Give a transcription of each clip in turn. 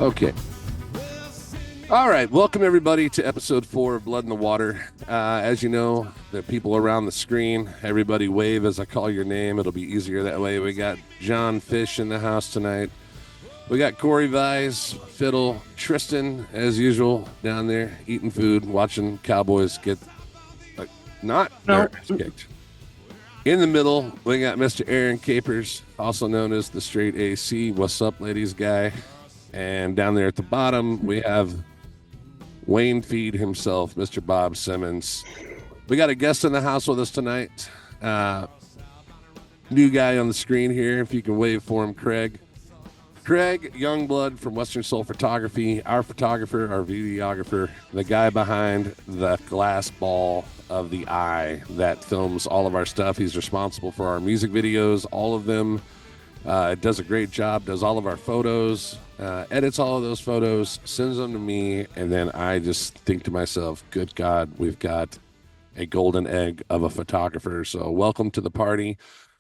Okay. All right. Welcome, everybody, to episode 4 of Blood in the Water. As you know, the people around the screen, everybody wave as I call your name. It'll be easier that way. We got John Fish in the house tonight. We got Corey Vise, Fiddle, Tristan, as usual, down there eating food, watching Cowboys get not their ass kicked. In the middle, we got Mr. Aaron Capers, also known as the Straight AC. What's up, ladies guy? And down there at the bottom, we have Wayne Feed himself, Mr. Bob Simmons. We got a guest in the house with us tonight. New guy on the screen here, if you can wave for him, Craig. Craig Youngblood from Western Soul Photography, our photographer, our videographer, the guy behind the glass ball of the eye that films all of our stuff. He's responsible for our music videos, all of them. Does a great job, does all of our photos, edits all of those photos, sends them to me, and then I just think to myself, good God, we've got a golden egg of a photographer. So welcome to the party.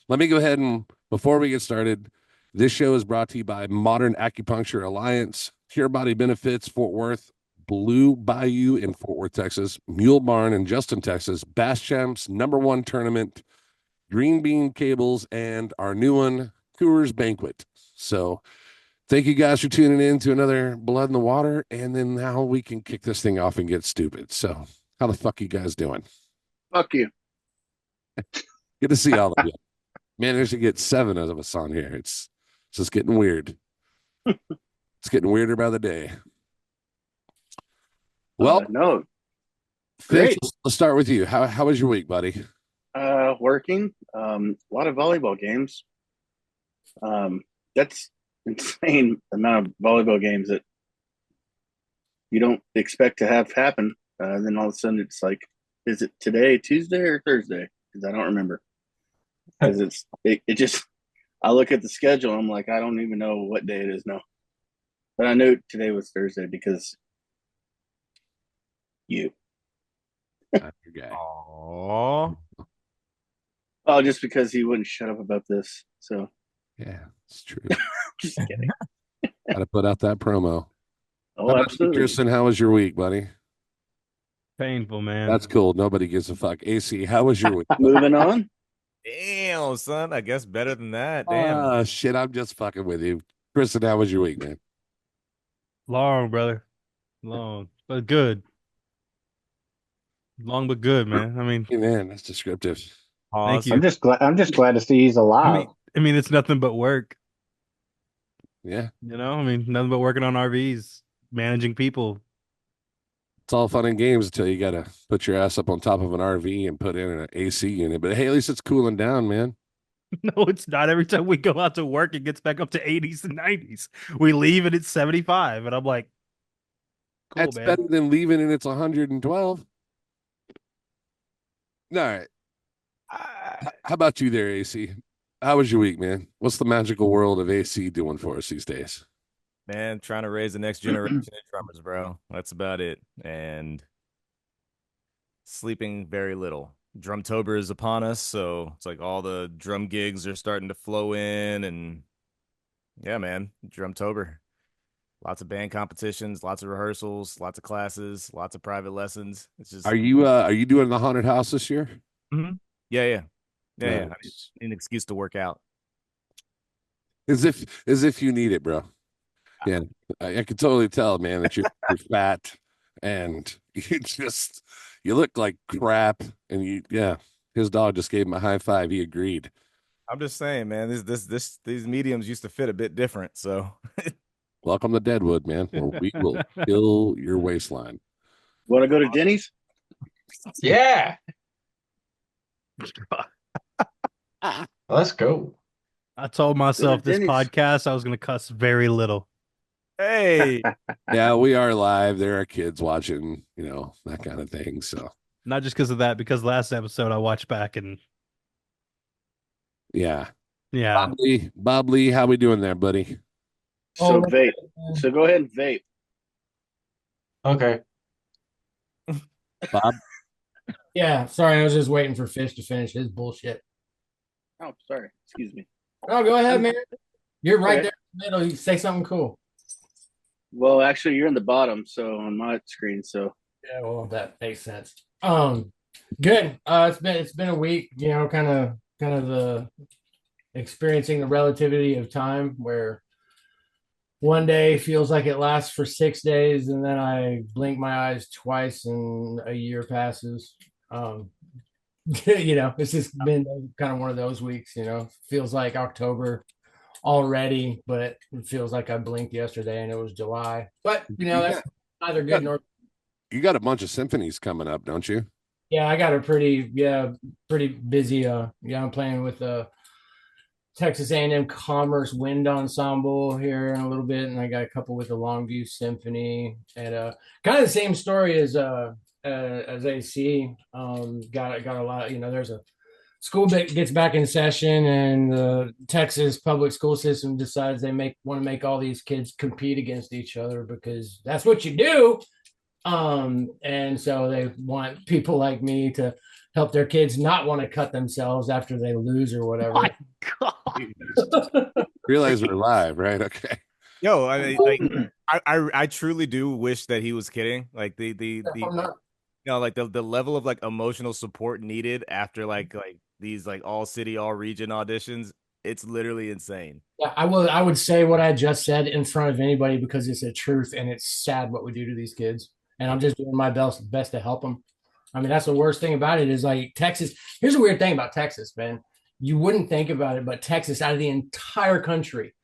Let me go ahead and, before we get started, this show is brought to you by Modern Acupuncture Alliance, Cure Body Benefits, Fort Worth, Blue Bayou in Fort Worth, Texas, Mule Barn in Justin, Texas, Bass Champs #1 tournament, Green Bean Cables, and our new one, Coors Banquet. So thank you guys for tuning in to another Blood in the Water, and then now we can kick this thing off and get stupid. So how the fuck you guys doing? Fuck you. Good to see all of you. Managed to get 7 of us on here. It's just getting weird. It's getting weirder by the day. Well, no. Fish, let's start with you. How was your week, buddy? Working. A lot of volleyball games. That's insane amount of volleyball games that you don't expect to have happen. Then all of a sudden it's like, is it today, Tuesday or Thursday? Because I don't remember. Because it just, I look at the schedule, I'm like, I don't even know what day it is now. But I knew today was Thursday because you. Your guy. Aww. Oh, just because he wouldn't shut up about this. So Yeah, it's true. just kidding. Got to put out that promo. Oh, absolutely. Tristan, how was your week, buddy? Painful, man. That's cool. Nobody gives a fuck. AC, how was your week? Moving on. Damn, son. I guess better than that. Damn. Oh, shit. I'm just fucking with you. Tristan, how was your week, man? Long, brother. Long, but good. Long but good, man. I mean, Hey, man, that's descriptive. thank you. I'm just glad to see he's alive. I mean, it's nothing but work. Yeah. You know, I mean, nothing but working on RVs, managing people. It's all fun and games until you got to put your ass up on top of an RV and put in an AC unit. But hey, at least it's cooling down, man. No, it's not. Every time we go out to work, it gets back up to 80s and 90s. We leave and it's 75. And I'm like, cool, That's man. better than leaving and it's 112. All right. How about you there, AC? How was your week, man? What's the magical world of AC doing for us these days? Man, trying to raise the next generation of drummers, bro. That's about it. And sleeping very little. Drumtober is upon us, so it's like all the drum gigs are starting to flow in, and yeah, man, Drumtober. Lots of band competitions, lots of rehearsals, lots of classes, lots of private lessons. It's just Are you doing the haunted house this year? Mhm. Yeah. I Nice. need an excuse to work out. As if you need it, bro. Yeah, I can totally tell, man, that you're fat and you look like crap. And his dog just gave him a high five. He agreed. I'm just saying, man, these mediums used to fit a bit different, so Welcome to Deadwood, man, where we will fill your waistline. Want to go to Denny's? Yeah. Let's go. I told myself this Denny's. podcast I was going to cuss very little. hey, Yeah, we are live. There are kids watching, that kind of thing. So Not just because of that, because last episode I watched back and yeah. yeah. Bob Lee, how we doing there, buddy? So vape. So go ahead and vape. Okay. Bob? Yeah, sorry, I was just waiting for Fish to finish his bullshit. Oh, sorry. Excuse me. Oh, go ahead, man. You're right Okay. there in the middle. You say something cool. Well, actually, you're in the bottom, so on my screen. So Yeah, well, that makes sense. Good. It's been a week, kind of the experiencing the relativity of time where one day feels like it lasts for 6 days, and then I blink my eyes twice and a year passes. Um, it's just been kind of one of those weeks, feels like October already, but it feels like I blinked yesterday and it was July. But that's neither good nor. You got a bunch of symphonies coming up, don't you? Yeah, I got a pretty busy. I'm playing with Texas A&M Commerce Wind Ensemble here in a little bit, and I got a couple with the Longview Symphony, and kind of the same story as AC. Got a lot. There's a school that gets back in session, and the Texas public school system decides they want to make all these kids compete against each other because that's what you do. And so they want people like me to help their kids not want to cut themselves after they lose or whatever. My God. Realize we're live, right? Okay. Yo, I truly do wish that he was kidding. Like the like the level of like emotional support needed after like these like all city, all region auditions, it's literally insane. Yeah, I would say what I just said in front of anybody because it's the truth and it's sad what we do to these kids. And I'm just doing my best to help them. I mean, that's the worst thing about it is like Texas. Here's a weird thing about Texas, man. You wouldn't think about it, but Texas, out of the entire country,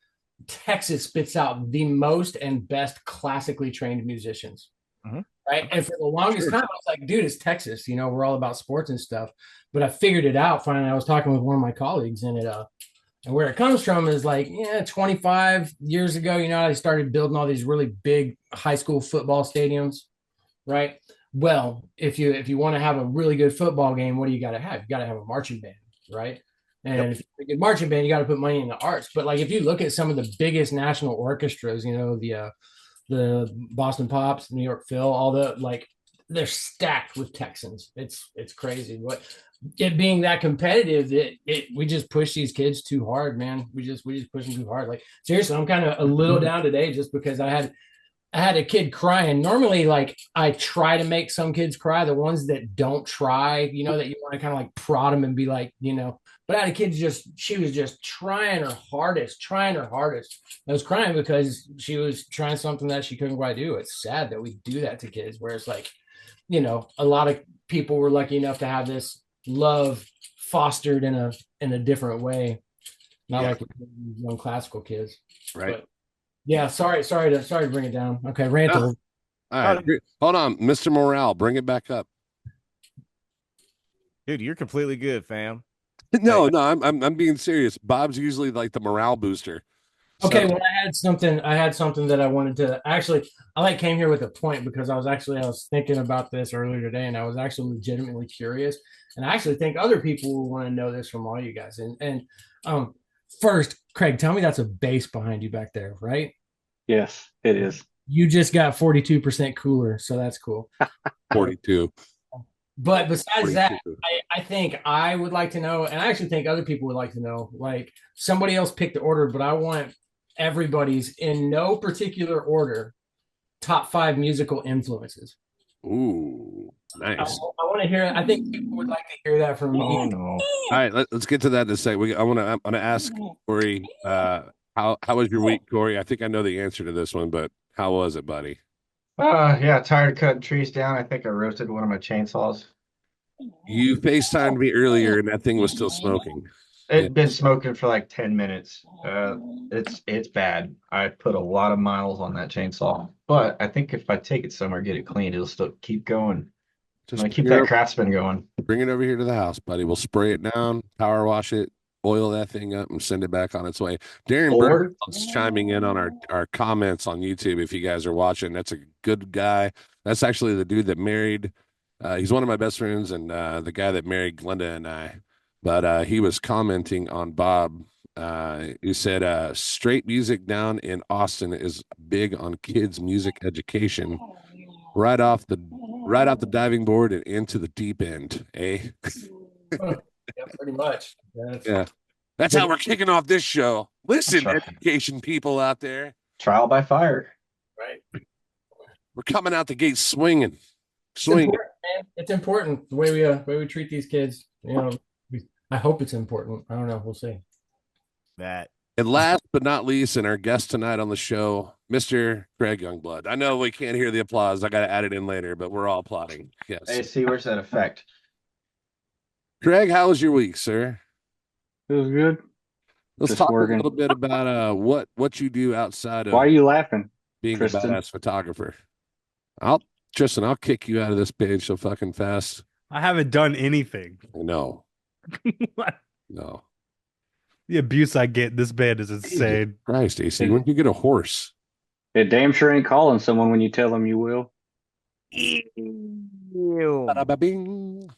Texas spits out the most and best classically trained musicians. Mhm. Right. And for the longest time, I was like, dude, it's Texas. We're all about sports and stuff. But I figured it out finally. I was talking with one of my colleagues, and where it comes from is like, 25 years ago, I started building all these really big high school football stadiums, right? Well, if you want to have a really good football game, what do you got to have? You got to have a marching band, right? And if you're a good marching band, you got to put money in the arts. But like if you look at some of the biggest national orchestras, the Boston Pops, New York Phil, all they're stacked with Texans. It's crazy. What it being that competitive, we just push these kids too hard, man. We just push them too hard. Like seriously, I'm kind of a little down today just because I had a kid crying. Normally, like I try to make some kids cry. The ones that don't try, that you want to kind of like prod them and be like, But I had a kid she was just trying her hardest. I was crying because she was trying something that she couldn't quite do. It's sad that we do that to kids, where it's like, a lot of people were lucky enough to have this love fostered in a different way, not like young classical kids, right? But, yeah, sorry to bring it down. Okay, rant over. All right, hold on, Mr. Morale, bring it back up, dude. You're completely good, fam. No, I'm being serious. Bob's usually like the morale booster. Okay, well, I had something that I wanted to actually. I came here with a point because I was thinking about this earlier today, and I was actually legitimately curious, and I actually think other people will want to know this from all you guys. And first, Craig, tell me that's a bass behind you back there, right? Yes, it is. You just got 42% cooler, so that's cool. 42. But besides that, I think I would like to know, and I actually think other people would like to know, like somebody else picked the order, but I want everybody's in no particular order, top 5 musical influences. Ooh, nice. I want to hear, I think people would like to hear that from me. Oh, no. All right, let's get to that in a second. I want to ask Corey, how was your week, Corey? I think I know the answer to this one, but how was it, buddy? Yeah, tired of cutting trees down. I think I roasted one of my chainsaws. You FaceTimed me earlier, and that thing was still smoking. It's been smoking for like 10 minutes. It's bad. I put a lot of miles on that chainsaw, but I think if I take it somewhere, get it cleaned, it'll still keep going. Just keep that craftsman going. Bring it over here to the house, buddy. We'll spray it down, power wash it, oil that thing up, and send it back on its way. Darren Burton's chiming in on our comments on YouTube. If you guys are watching, that's a good guy. That's actually the dude that married. He's one of my best friends, and the guy that married Glenda and I. But he was commenting on Bob. He said, "Straight music down in Austin is big on kids' music education, right off the diving board and into the deep end." Eh? Yeah, pretty much. Yeah, that's how we're kicking off this show. Listen, education people out there. Trial by fire. Right. We're coming out the gate swinging. It's Swinging. important, man. It's important the way we treat these kids. You know, I hope it's important. I don't know. We'll see. That And last but not least, and our guest tonight on the show, Mr. Craig Youngblood. I know we can't hear the applause. I got to add it in later, but we're all applauding. Yes. Hey, see, where's that effect? Craig, how was your week, sir? It was good. Let's Just talk working. a little bit about what you do outside Why are of you laughing? being Tristan? a badass photographer. Tristan, I'll kick you out of this page so fucking fast. I haven't done anything. No, What? no. The abuse I get in this band is insane. Christ, AC, when did you get a horse? It damn sure ain't calling someone when you tell them you will. Ba-da-ba-bing.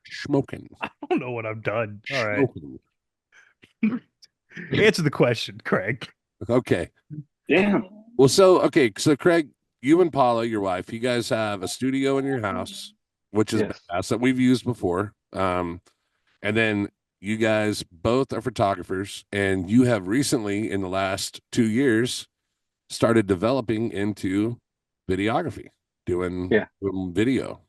Smoking. I don't know what I've done. All right. Smoking. Answer the question, Craig. Okay. Damn. Well, so Craig, you and Paula, your wife, you guys have a studio in your house, which is Yes. badass that we've used before. And then you guys both are photographers, and you have recently, in the last 2 years, started developing into videography, doing video.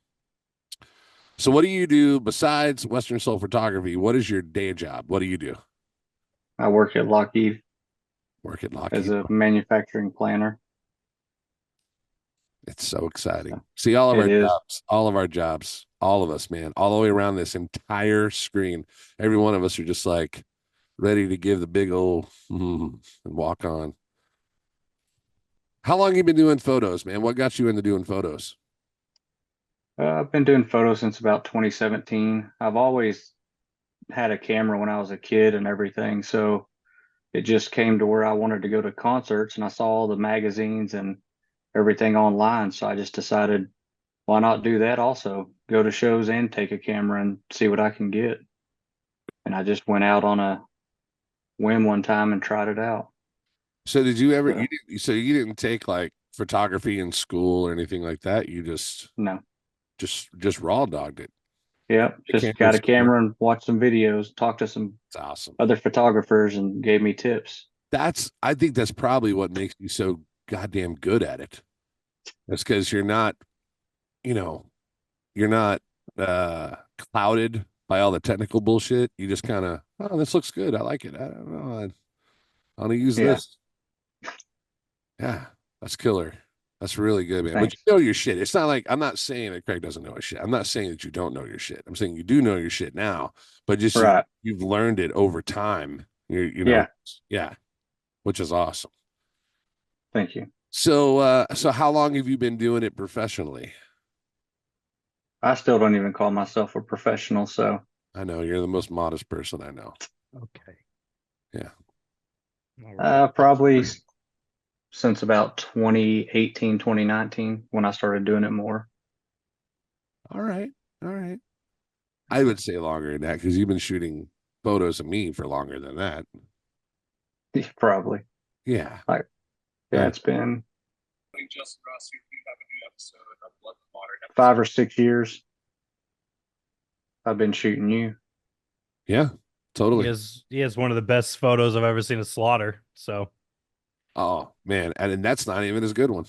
So what do you do besides Western Soul Photography? What is your day job? What do you do? I work at Lockheed Work at Lockheed. as a manufacturing planner. It's so exciting. See all of It our is. jobs, all of us, man, all the way around this entire screen. Every one of us are just like ready to give the big old and walk on. How long have you been doing photos, man? What got you into doing photos? I've been doing photos since about 2017. I've always had a camera when I was a kid and everything. So it just came to where I wanted to go to concerts, and I saw all the magazines and everything online. So I just decided, why not do that also? Go to shows and take a camera and see what I can get. And I just went out on a whim one time and tried it out. So did you ever, you didn't take like photography in school or anything like that? You just raw dogged it. Yeah, just got a camera and watched some videos, talked to some It's awesome. other photographers and gave me tips. I think that's probably what makes you so goddamn good at it. That's because you're not clouded by all the technical bullshit. You just kind of, oh, this looks good. I like it. I don't know. I want to use this. Yeah, that's killer. That's really good, man. Thanks. But you know your shit. It's not like, I'm not saying that Craig doesn't know his shit. I'm not saying that you don't know your shit. I'm saying you do know your shit now, but just Right. you've learned it over time. Yeah, which is awesome. Thank you. So how long have you been doing it professionally? I still don't even call myself a professional, so I know you're the most modest person I know. Okay. Yeah. All right. probably since about 2018, 2019, when I started doing it more. All right. I would say longer than that because you've been shooting photos of me for longer than that. Probably. Yeah. It's been Justin Ross, we have a new episode of Blood and Water. 5 or 6 years I've been shooting you. Yeah, totally. He has one of the best photos I've ever seen of Slaughter. So Oh man, and that's not even his good one.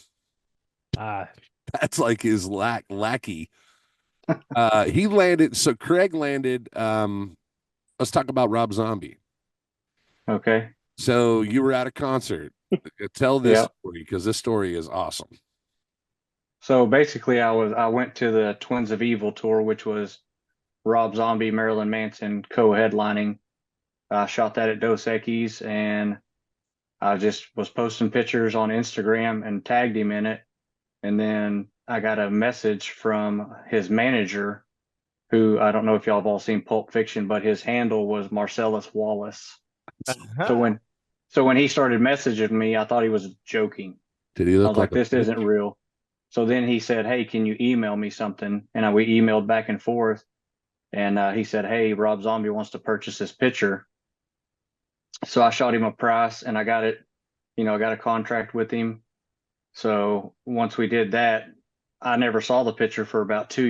That's like his lackey. He landed. So Craig landed. Let's talk about Rob Zombie. Okay. So you were at a concert. Tell this story because this story is awesome. So basically, I went to the Twins of Evil tour, which was Rob Zombie, Marilyn Manson co-headlining. I shot that at Dos Equis, and I just was posting pictures on Instagram and tagged him in it. And then I got a message from his manager, who, I don't know if y'all have all seen Pulp Fiction, but his handle was Marcellus Wallace. So when he started messaging me, I thought he was joking. Did he look I was like, this isn't real. So then he said, hey, can you email me something? And we emailed back and forth. And he said, hey, Rob Zombie wants to purchase this picture. So I shot him a price, and I got it. I got a contract with him. So once we did that, I never saw the picture for about 2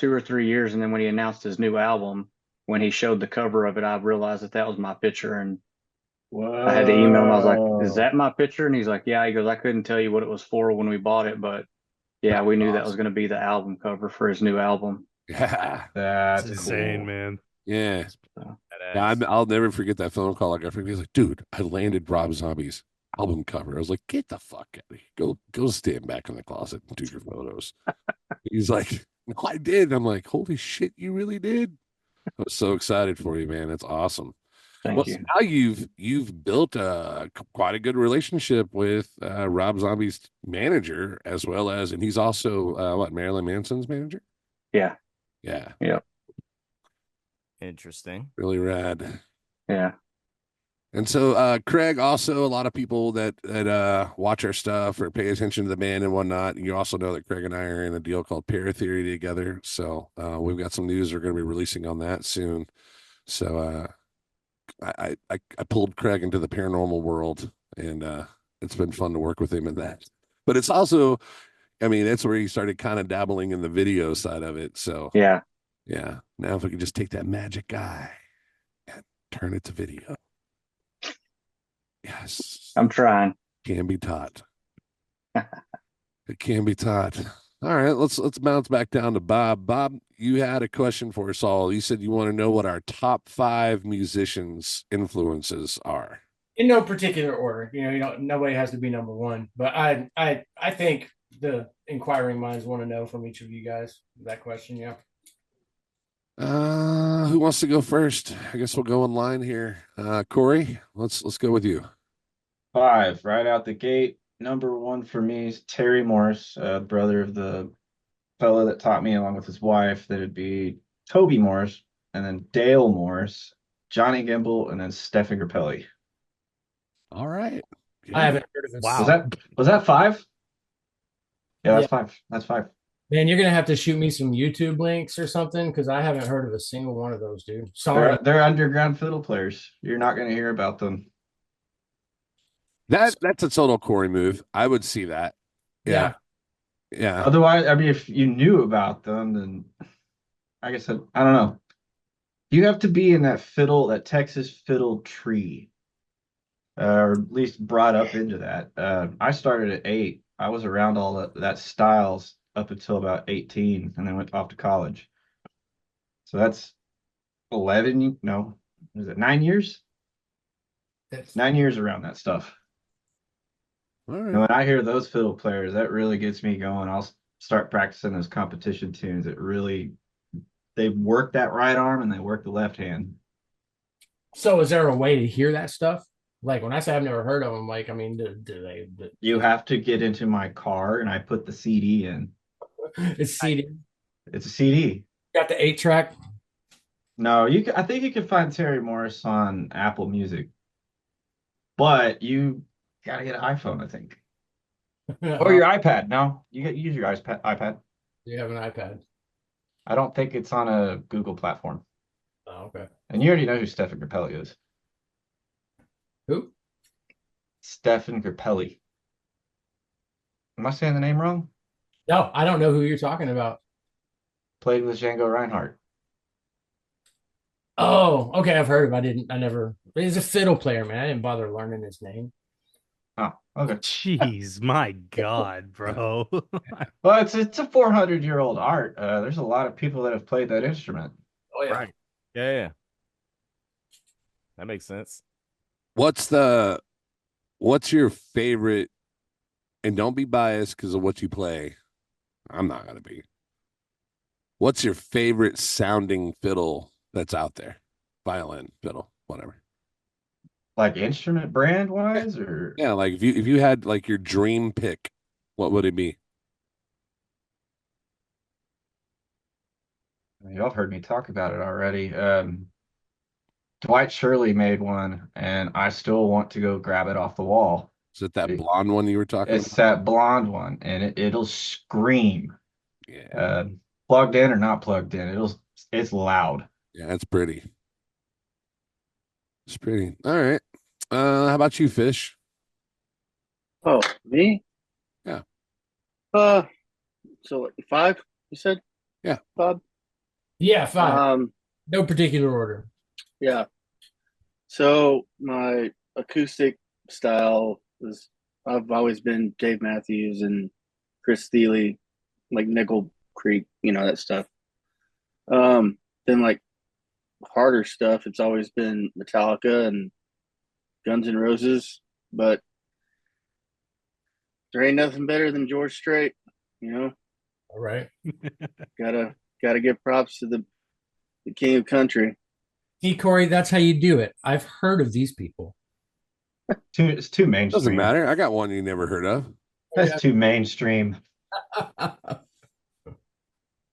or 3 years. And then when he announced his new album, when he showed the cover of it, I realized that was my picture. And Whoa. I had to email him. I was like, "Is that my picture?" And he's like, "Yeah." He goes, "I couldn't tell you what it was for when we bought it, but yeah, we knew that was going to be the album cover for his new album." Yeah. That's That's insane, cool. man. Yeah. So, Yeah, I'll never forget that phone call. Like, I forget, he's like, dude, I landed Rob Zombie's album cover. I was like, get the fuck out of here. Go stand back in the closet and do your photos. He's like, no, I did. I'm like, holy shit, you really did. I was so excited for you, man. That's awesome. Well, thank you. now you've built quite a good relationship with Rob Zombie's manager, as well as, and he's also what, Marilyn Manson's manager? Yeah. Yeah, Yep. Interesting. really rad. Yeah. And so, Craig, also a lot of people that watch our stuff or pay attention to the band and whatnot. You also know that Craig and I are in a deal called Paratheory together. So we've got some news we're going to be releasing on that soon. So I pulled Craig into the paranormal world, and it's been fun to work with him in that. But it's also, I mean, that's where he started kind of dabbling in the video side of it. So Yeah. yeah, now if we could just take that magic eye and turn it to video. Yes. I'm trying. Can be taught. It can be taught. All right, let's bounce back down to Bob. Bob, you had a question for us all. You said you want to know what our top 5 musicians' influences are. In no particular order. Nobody has to be number one. But I think the inquiring minds want to know from each of you guys that question. Yeah. Who wants to go first? I guess we'll go in line here. Corey, let's go with you. 5 right out the gate. Number 1 for me is Terry Morris, brother of the fellow that taught me along with his wife. That'd be Toby Morris, and then Dale Morris, Johnny Gimble, and then Stefan Grappelli. All right. I haven't heard of it. Wow. Was that 5? Yeah, that's 5. That's 5. Man, you're gonna have to shoot me some YouTube links or something because I haven't heard of a single one of those, dude. Sorry. They're underground fiddle players. You're not going to hear about them. That's a total Corey move. I would see that. Yeah. Yeah. Otherwise, I mean, if you knew about them, then I guess I don't know. You have to be in that Texas fiddle tree, or at least brought up into that. I started at 8. I was around all that styles up until about 18, and then went off to college. So that's 11. No, is it 9 years? 9 years around that stuff. All right. And when I hear those fiddle players, that really gets me going. I'll start practicing those competition tunes. They work that right arm and they work the left hand. So is there a way to hear that stuff? Like when I say I've never heard of them, like, I mean, do they? You have to get into my car and I put the CD in. It's CD. It's a CD. Got the 8-track. No, I think you can find Terry Morris on Apple Music, but you gotta get an iPhone, I think, or your iPad. No, use your iPad. You have an iPad. I don't think it's on a Google platform. Oh, okay. And you already know who Stefan Grappelli is. Who? Stefan Grappelli. Am I saying the name wrong? No, I don't know who you're talking about. Played with Django Reinhardt. Oh, okay. I've heard of him. I never. He's a fiddle player, man. I didn't bother learning his name. Oh, okay. Jeez, my God, bro. Well, it's a 400-year-old art. There's a lot of people that have played that instrument. Oh yeah. Right. Yeah. That makes sense. What's your favorite, and don't be biased because of what you play. I'm not going to be. What's your favorite sounding fiddle that's out there? Violin, fiddle, whatever. Like instrument brand wise, or Yeah, like if you had like your dream pick, what would it be? y'all have heard me talk about it already. Dwight Shirley made one, and I still want to go grab it off the wall. Is it that blonde one you were talking It's about? that blonde one, and it'll scream. Yeah. Plugged in or not plugged in, it's loud. Yeah, that's pretty. It's pretty. All right. How about you, Fish? Oh, me? Yeah. So 5, you said? Yeah. Bob? Yeah, 5. No particular order. Yeah. So my acoustic style is I've always been Dave Matthews and Chris Steele, like Nickel Creek, that stuff. Then like harder stuff, it's always been Metallica and Guns N' Roses, but there ain't nothing better than George Strait, All right. gotta give props to the king of country. See, Corey, that's how you do it. I've heard of these people. It's too mainstream. Doesn't matter. I got one you never heard of. That's too mainstream.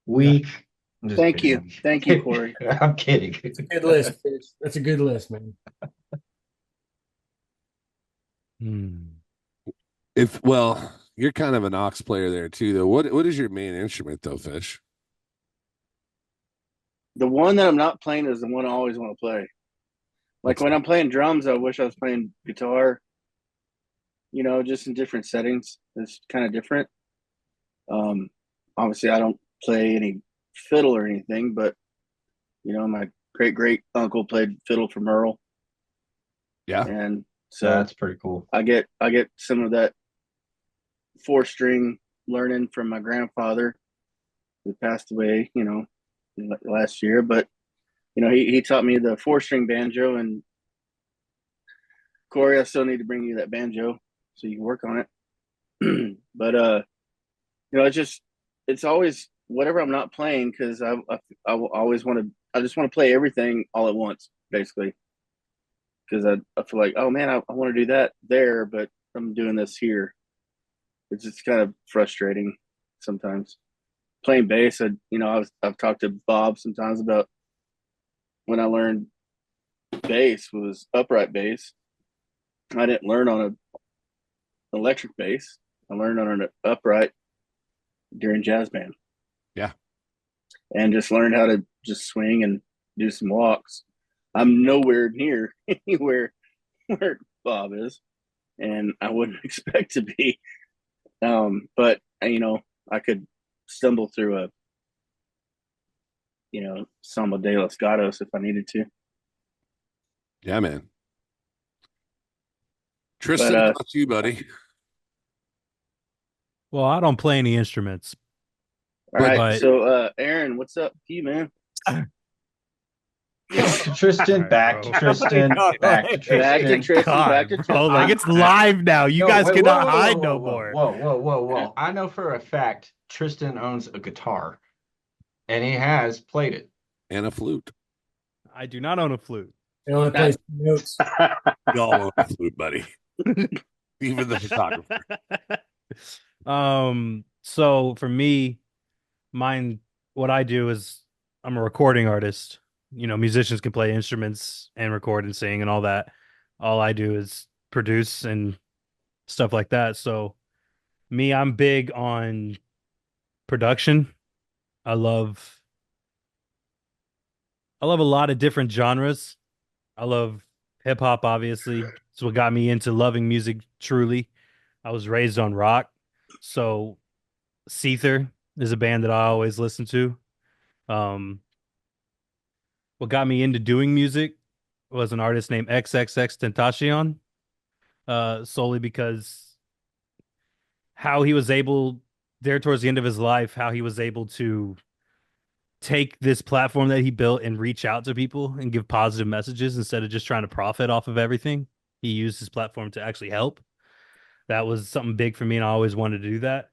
Weak. I'm just Thank kidding. you, Corey. I'm kidding. It's a good list. That's a good list, man. You're kind of an aux player there too, though. What is your main instrument, though, Fish? The one that I'm not playing is the one I always want to play. Like when I'm playing drums, I wish I was playing guitar. Just in different settings. It's kind of different. Obviously, I don't play any fiddle or anything, but my great uncle played fiddle for Merle. Yeah, and so that's pretty cool. I get some of that 4-string learning from my grandfather, who passed away, last year. But he taught me the 4-string banjo, and Corey, I still need to bring you that banjo so you can work on it. But it's always whatever I'm not playing, because I always I just want to play everything all at once, basically, because I feel like, oh man, I want to do that there, but I'm doing this here. It's just kind of frustrating sometimes. Playing bass, I've talked to Bob sometimes about when I learned bass was upright bass. I didn't learn on an electric bass. I learned on an upright during jazz band. Yeah. And just learned how to just swing and do some walks. I'm nowhere near anywhere where Bob is, and I wouldn't expect to be. But I could stumble through a Samba de los Gatos if I needed to. Yeah, man. Tristan, how about you, buddy? Well, I don't play any instruments. All right. So, Aaron, what's up with you, man? Tristan, back to Tristan, back to Tristan. Oh, like it's live now. You guys cannot hide no more. Whoa. I know for a fact Tristan owns a guitar, and he has played it. And a flute. I do not own a flute. It only plays notes. You all own a flute, buddy. Even the photographer. So for me, what I do is I'm a recording artist. Musicians can play instruments and record and sing and all that. All I do is produce and stuff like that. So I'm big on production. I love a lot of different genres. I love hip hop, obviously. It's what got me into loving music truly. I was raised on rock. So Seether is a band that I always listen to. What got me into doing music was an artist named XXX Tentacion, solely because how he was able, there towards the end of his life, how he was able to take this platform that he built and reach out to people and give positive messages instead of just trying to profit off of everything. He used his platform to actually help. That was something big for me, and I always wanted to do that.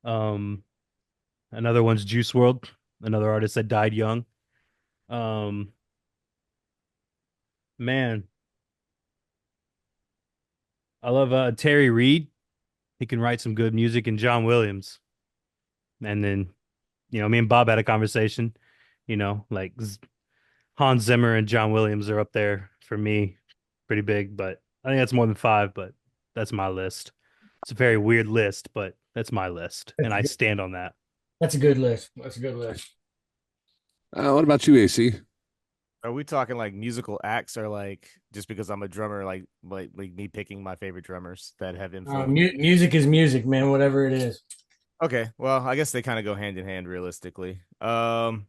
Another one's Juice World, another artist that died young. Man, I love Terry Reid. He can write some good music, and John Williams. And then, me and Bob had a conversation, like Hans Zimmer and John Williams are up there for me, pretty big, but I think that's more than 5, but that's my list. It's a very weird list, but that's my list, and I stand on that. That's a good list. What What about you, AC? Are we talking like musical acts, or like just because I'm a drummer, like me picking my favorite drummers that have influence? Music is music, man. Whatever it is. Okay, well, I guess they kind of go hand in hand, realistically. Probably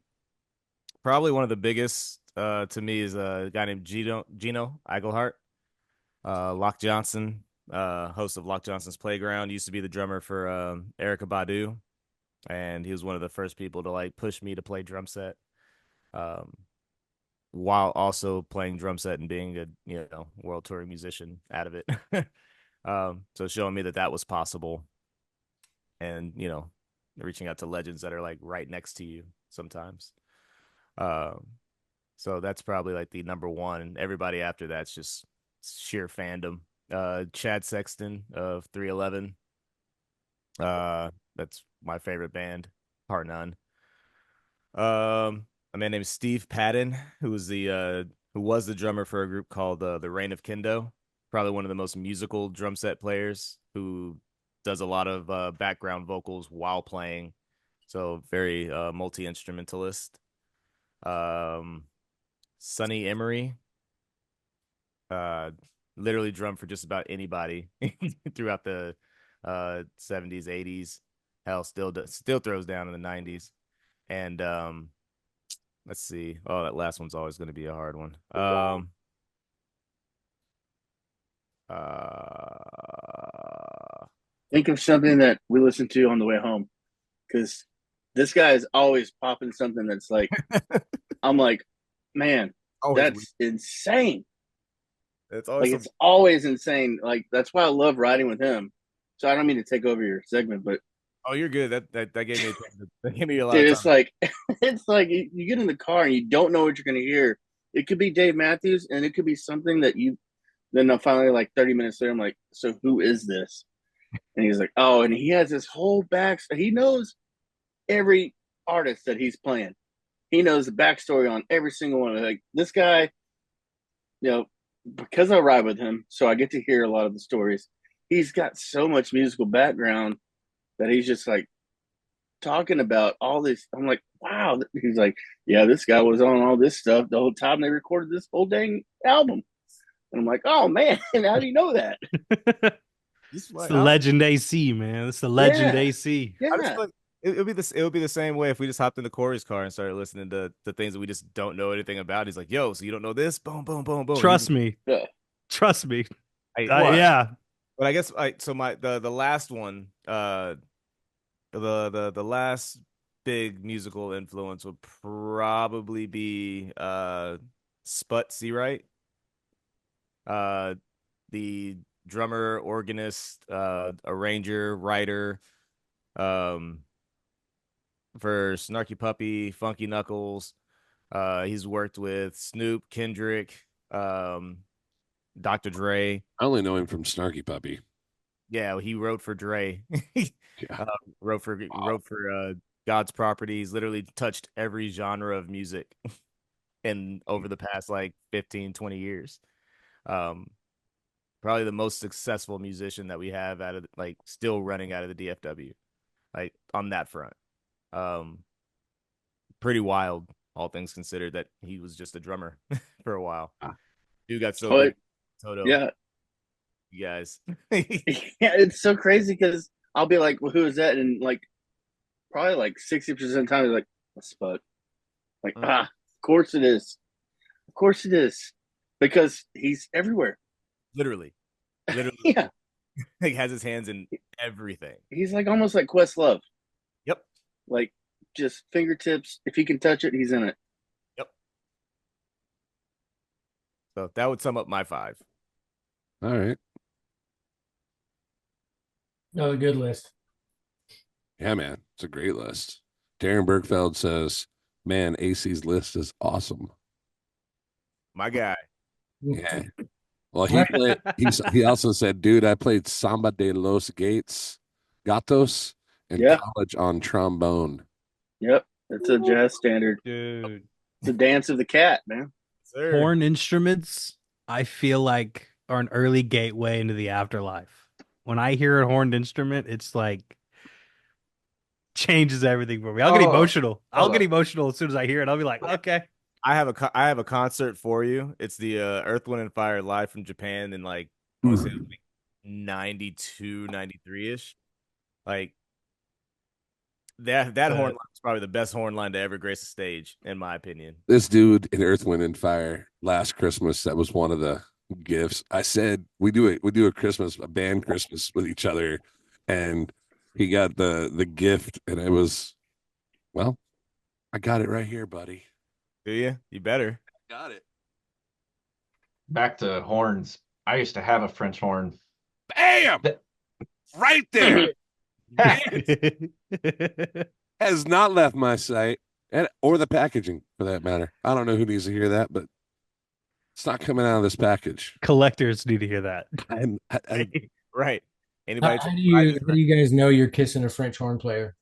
one of the biggest to me is a guy named Gino Eichelhart. Lock Johnson, host of Lock Johnson's Playground, used to be the drummer for Erica Badu, and he was one of the first people to like push me to play drum set, um, while also playing drum set and being a world touring musician out of it. So showing me that that was possible, and reaching out to legends that are like right next to you sometimes. So that's probably like the number one. Everybody after that's just sheer fandom. Chad Sexton of 311. That's my favorite band, bar none. A man named Steve Padden, who was the drummer for a group called the Reign of Kendo. Probably one of the most musical drum set players, who does a lot of background vocals while playing. So very multi-instrumentalist. Sonny Emery, literally drummed for just about anybody throughout the 70s, 80s. Hell, still throws down in the 90s. And let's see. Oh, that last one's always going to be a hard one. Think of something that we listen to on the way home, because this guy is always popping something that's like, I'm like, man, that's insane. It's always like, it's always insane. Like, that's why I love riding with him. So I don't mean to take over your segment, but oh, you're good. That gave me a lot. Dude, of time. It's like you get in the car and you don't know what you're going to hear. It could be Dave Matthews, and it could be something that you. Then finally, like 30 minutes later, I'm like, so who is this? And he's like, oh, and he has this whole he knows every artist that he's playing. He knows the backstory on every single one. Like, this guy, because I ride with him, so I get to hear a lot of the stories. He's got so much musical background that he's just like talking about all this. I'm like, wow. He's like, yeah, this guy was on all this stuff the whole time they recorded this whole dang album. And I'm like, oh man, how do you know that? It's the legend AC, man. It's the legend AC. Yeah. I just feel like it would be the same way if we just hopped into Corey's car and started listening to the things that we just don't know anything about. He's like, yo, so you don't know this? Boom, boom, boom, boom. Trust me. Yeah. Trust me. Yeah. But I guess so the last one, the last big musical influence would probably be Sput Seawright. The drummer, organist, arranger, writer, for Snarky Puppy, Funky Knuckles. He's worked with Snoop, Kendrick, Dr. Dre. I only know him from Snarky Puppy. Yeah, he wrote for Dre. Yeah. Wrote for God's Properties. Literally touched every genre of music and over the past like 15, 20 years. Probably the most successful musician that we have out of still running out of the DFW, like on that front. Pretty wild, all things considered, that he was just a drummer for a while. Dude got so big. Toto. Yeah. You guys. Yeah, it's so crazy because I'll be like, well, who is that? And like, probably like 60% of the time, he's like, that's Spud. Like, of course it is. Of course it is. Because he's everywhere. Literally. Yeah. He has his hands in everything. He's like almost like Questlove. Yep. Like, just fingertips. If he can touch it, he's in it. Yep. So that would sum up my 5. All right. Another good list. Yeah, man. It's a great list. Darren Bergfeld says, man, AC's list is awesome. My guy. Yeah. Well, he also said, dude, I played Samba de los Gatos in college on trombone. Yep. It's a jazz standard. Dude. It's the dance of the cat, man. Sir. Horn instruments, I feel like, are an early gateway into the afterlife. When I hear a horned instrument, it's like changes everything for me. I'll get emotional. I'll get emotional as soon as I hear it. I'll be like, okay. I have a concert for you. It's the Earth, Wind, and Fire live from Japan in like, I want to say like 92, 93-ish. Like that horn line is probably the best horn line to ever grace a stage, in my opinion. This dude in Earth, Wind, and Fire last Christmas, that was one of the gifts. I said we do a band Christmas with each other, and he got the gift, and it was, well, I got it right here, buddy. Do you? You better. Got it. Back to horns. I used to have a French horn. Bam! Right there. Damn. Has not left my sight, or the packaging for that matter. I don't know who needs to hear that, but it's not coming out of this package. Collectors need to hear that. Right. How, Anybody? how do you guys know you're kissing a French horn player?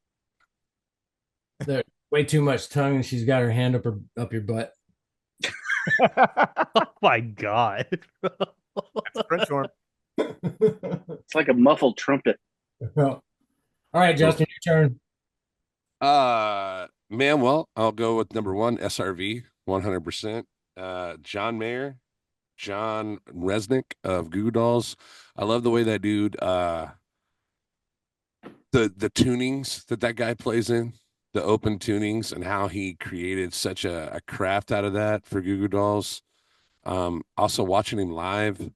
They're way too much tongue, and she's got her hand up your butt. Oh my god. That's French horn. It's like a muffled trumpet. All right, Justin, your turn. Man, well, I'll go with number one, SRV, 100%. John Mayer, John Resnick of Goo Goo Dolls. I love the way that dude, the tunings that guy plays in, the open tunings, and how he created such a craft out of that for Goo Goo Dolls. Also watching him live,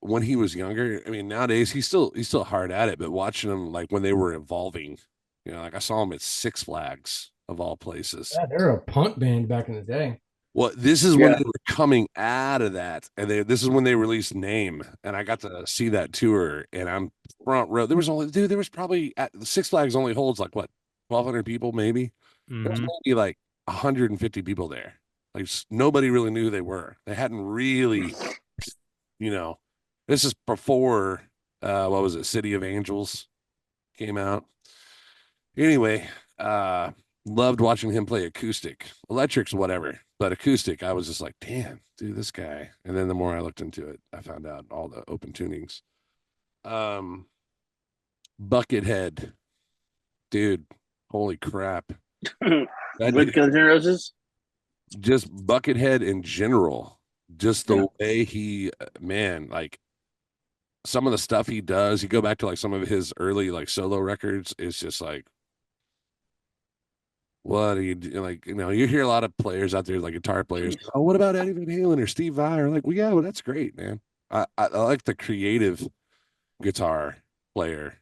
when he was younger. I mean, nowadays he's still hard at it, but watching him like when they were evolving, like I saw him at Six Flags of all places. Yeah, they're a punk band back in the day. Well, this is when they were coming out of that, and this is when they released Name, and I got to see that tour, and I'm front row. There was probably at the Six Flags only holds like what, 1,200 people maybe. There was maybe like 150 people there. Like nobody really knew who they were. They hadn't really, this is before what was it, City of Angels came out. Anyway, loved watching him play acoustic. Electric's whatever, but acoustic, I was just like, damn, dude, this guy. And then the more I looked into it, I found out all the open tunings. Buckethead, dude, holy crap. With Guns N' Roses? Just Buckethead in general, just the way he, man, like some of the stuff he does, you go back to like some of his early like solo records, it's just like, what are you doing? Like, you hear a lot of players out there, like guitar players. Oh, what about Eddie Van Halen or Steve Vai? Or like, well, yeah, well, that's great, man. I like the creative guitar player,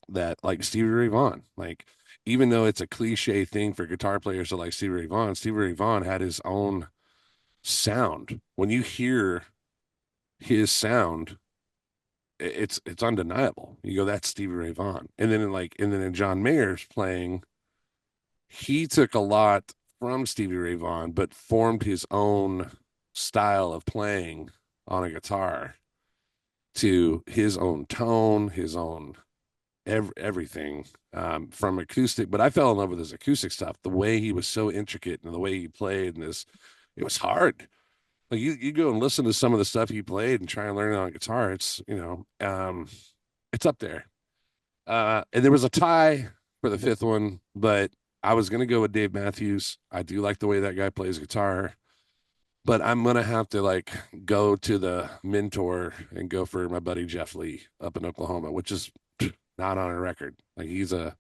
that like Stevie Ray Vaughan. Like, even though it's a cliche thing for guitar players to like Stevie Ray Vaughan had his own sound. When you hear his sound, it's undeniable. You go, that's Stevie Ray Vaughan. And then in John Mayer's playing, he took a lot from Stevie Ray Vaughan, but formed his own style of playing on a guitar to his own tone, his own everything, from acoustic. But I fell in love with his acoustic stuff, the way he was so intricate and the way he played, and it was hard. Like you go and listen to some of the stuff he played and try and learn it on guitar. It's, it's up there. And there was a tie for the fifth one, but I was going to go with Dave Matthews. I do like the way that guy plays guitar, but I'm going to have to like go to the mentor and go for my buddy Jeff Lee up in Oklahoma, which is not on a record. Like he's a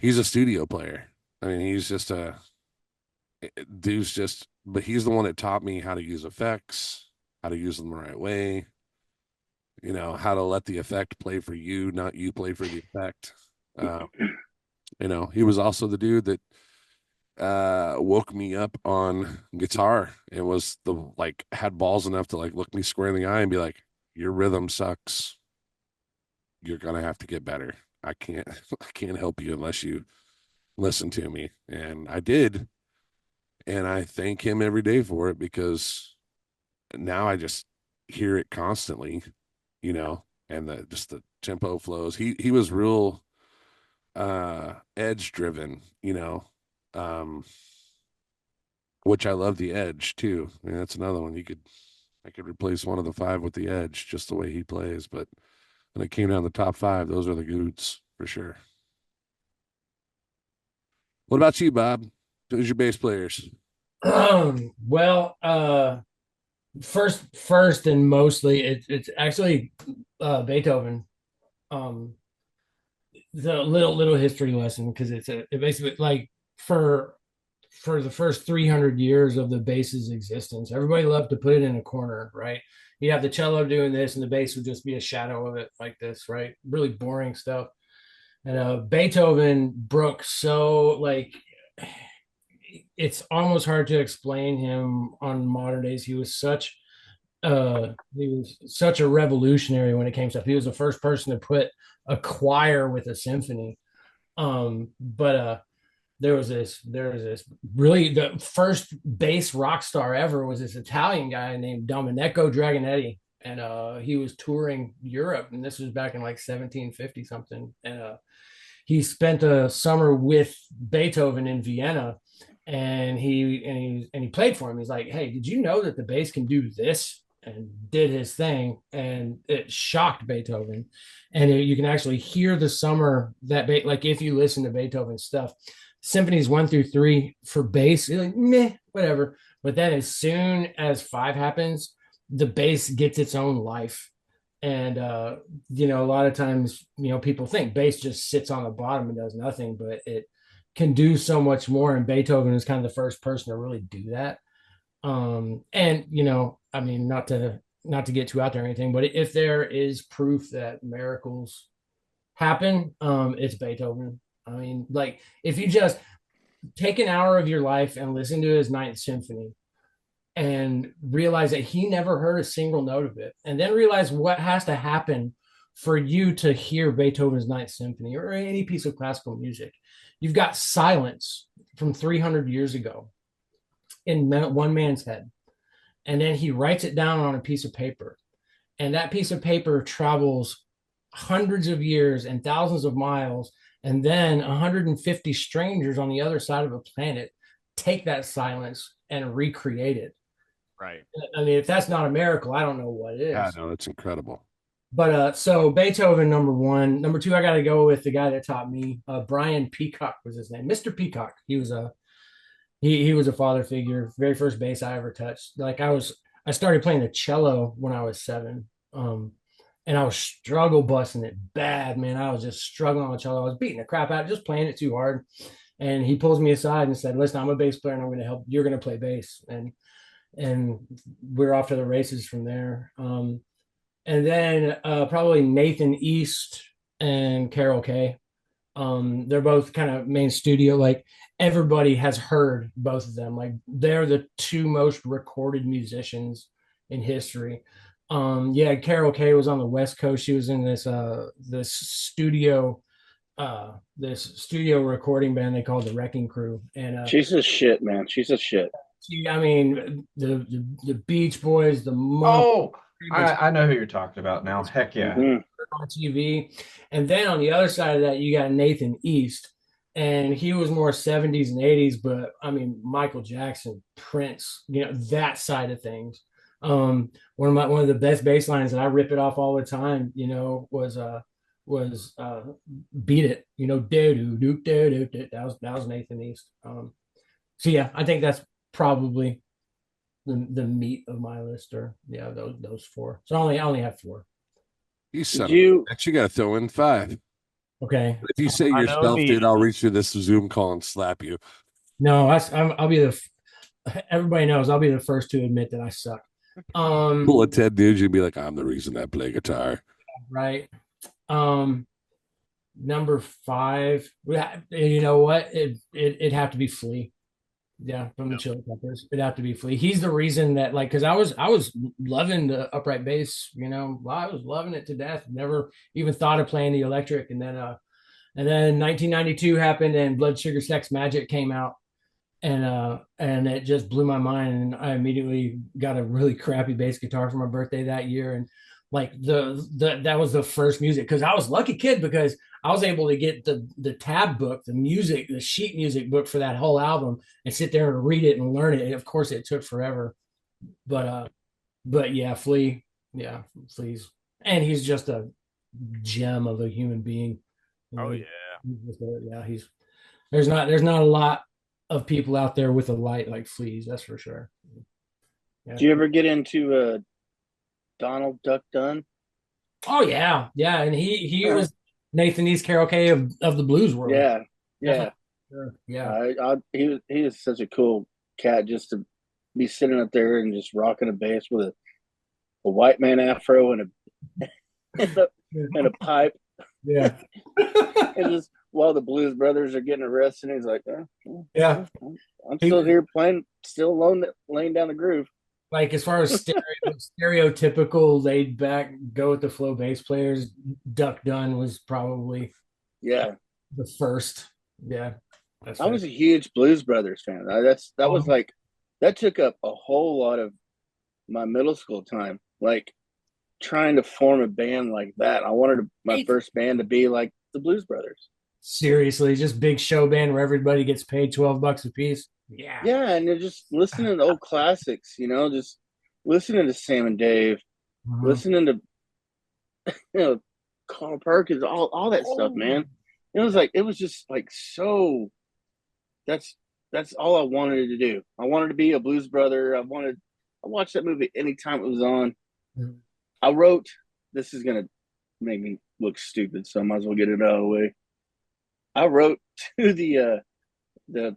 studio player. I mean, he's just but he's the one that taught me how to use effects, how to use them the right way, how to let the effect play for you, not you play for the effect. He was also the dude that woke me up on guitar and was had balls enough to like look me square in the eye and be like, your rhythm sucks. You're gonna have to get better. I can't help you unless you listen to me. And I did. And I thank him every day for it, because now I just hear it constantly, and the tempo flows. He was real edge driven, which I love the edge too. I mean, that's another one. I could replace one of the five with the edge, just the way he plays. But when it came down to the top five, those are the Goots for sure. What about you, Bob? Who's your bass players? Well, first and mostly it's actually Beethoven. The little history lesson, because it basically, like, for for the first 300 years of the bass's existence. Everybody loved to put it in a corner, right? You have the cello doing this, and the bass would just be a shadow of it, like this, right? Really boring stuff. And Beethoven broke so like it's almost hard to explain him on modern days. He was such a revolutionary when it came to stuff. He was the first person to put a choir with a symphony. But there was this really the first bass rock star ever was this Italian guy named Domenico Dragonetti, and he was touring Europe, and this was back in like 1750 something, and he spent a summer with Beethoven in Vienna, and he played for him. He's like, hey, did you know that the bass can do this? And did his thing, and it shocked Beethoven. And you can actually hear the summer like if you listen to Beethoven's stuff, symphonies 1 through 3 for bass, you're like meh, whatever. But then as soon as 5 happens, the bass gets its own life. And a lot of times, people think bass just sits on the bottom and does nothing, but it can do so much more. And Beethoven is kind of the first person to really do that. And I mean, not to get too out there or anything, but if there is proof that miracles happen, it's Beethoven. I mean, like if you just take an hour of your life and listen to his Ninth Symphony and realize that he never heard a single note of it, and then realize what has to happen for you to hear Beethoven's Ninth Symphony or any piece of classical music. You've got silence from 300 years ago in one man's head, and then he writes it down on a piece of paper, and that piece of paper travels hundreds of years and thousands of miles, and then 150 strangers on the other side of a planet take that silence and recreate it. Right. I mean, if that's not a miracle, I don't know what it is. Yeah, no, that's incredible. But so Beethoven, number one. Number two, I got to go with the guy that taught me. Brian Peacock was his name. Mr. Peacock. He was a father figure. Very first bass I ever touched. Like I started playing the cello when I was 7. And I was struggle busting it bad, man. I was just struggling on the cello. I was beating the crap out, just playing it too hard. And he pulls me aside and said, listen, I'm a bass player and I'm going to help. You're going to play bass. And we're off to the races from there. And then probably Nathan East and Carol Kay. They're both kind of main studio. Like everybody has heard both of them. Like they're the 2 most recorded musicians in history. Carol Kay was on the West Coast. She was in this studio recording band they called the Wrecking Crew. And she's a shit, man. She's a shit. I mean, the Beach Boys, I know who you're talking about now. Heck yeah. On TV. And then on the other side of that, you got Nathan East, and he was more 70s and 80s, but I mean, Michael Jackson, Prince, that side of things. One of the best bass lines that I rip it off all the time, was Beat It, that was Nathan East. So yeah, I think that's probably the meat of my list, or those 4. So I only have 4. You got to throw in 5. Okay. If you say yourself, dude, I'll reach through this Zoom call and slap you. No, I'll be everybody knows I'll be the first to admit that I suck. Pull a Ted Nugent and be like, I'm the reason I play guitar. Right. Number 5, you know what? It'd have to be Flea. Yeah, from the Chili Peppers. It'd have to be Flea. He's the reason that, like, because I was loving the upright bass, I was loving it to death. Never even thought of playing the electric. And then 1992 happened and Blood Sugar Sex Magic came out. And it just blew my mind. And I immediately got a really crappy bass guitar for my birthday that year. And like that was the first music, because I was a lucky kid because I was able to get the tab book, the sheet music book for that whole album and sit there and read it and learn it. And of course it took forever, but yeah, Flea, Flea's, and he's just a gem of a human being. Oh yeah. There's not a lot of people out there with a light like Flea's, that's for sure. Yeah. Do you ever get into Donald Duck Dunn? Oh yeah, and he was Nathan East, Carol Kay of the blues world. Yeah. Sure. Yeah. He is such a cool cat just to be sitting up there and just rocking a bass with a white man afro and a pipe. Yeah. And just while the Blues Brothers are getting arrested, he's like, Yeah. I'm still here playing, still laying down the groove. Like as far as stereotypical laid back go with the flow bass players, Duck Dunn was probably the first. Yeah. I was a huge Blues Brothers fan. That was like that took up a whole lot of my middle school time. Like trying to form a band like that. I wanted my first band to be like the Blues Brothers. Seriously, just big show band where everybody gets paid $12 a piece. Yeah, and you're just listening to old classics, just listening to Sam and Dave, listening to Carl Perkins, all that stuff, man. It was just like so. That's all I wanted to do. I wanted to be a blues brother. I watched that movie anytime it was on. I wrote. This is gonna make me look stupid, so I might as well get it out of the way. I wrote to the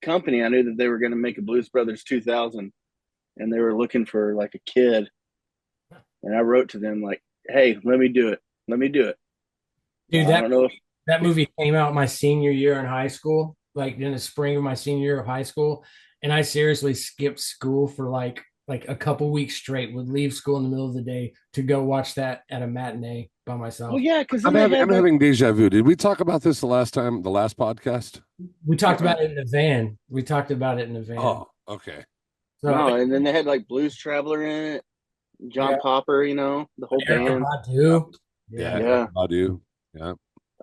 company. I knew that they were going to make a Blues Brothers 2000, and they were looking for like a kid. And I wrote to them like, "Hey, let me do it. Let me do it." Dude, that movie came out my senior year in high school, like in the spring of my senior year of high school, and I seriously skipped school for like a couple weeks straight. Would leave school in the middle of the day to go watch that at a matinee by myself. Well, yeah, because I'm having deja vu. Did we talk about this the last podcast? We talked about it in the van. We talked about it in the van. Oh, okay. So, and then they had like Blues Traveler in it, John Popper, the whole band. Badu. Yeah. Badu. Yeah.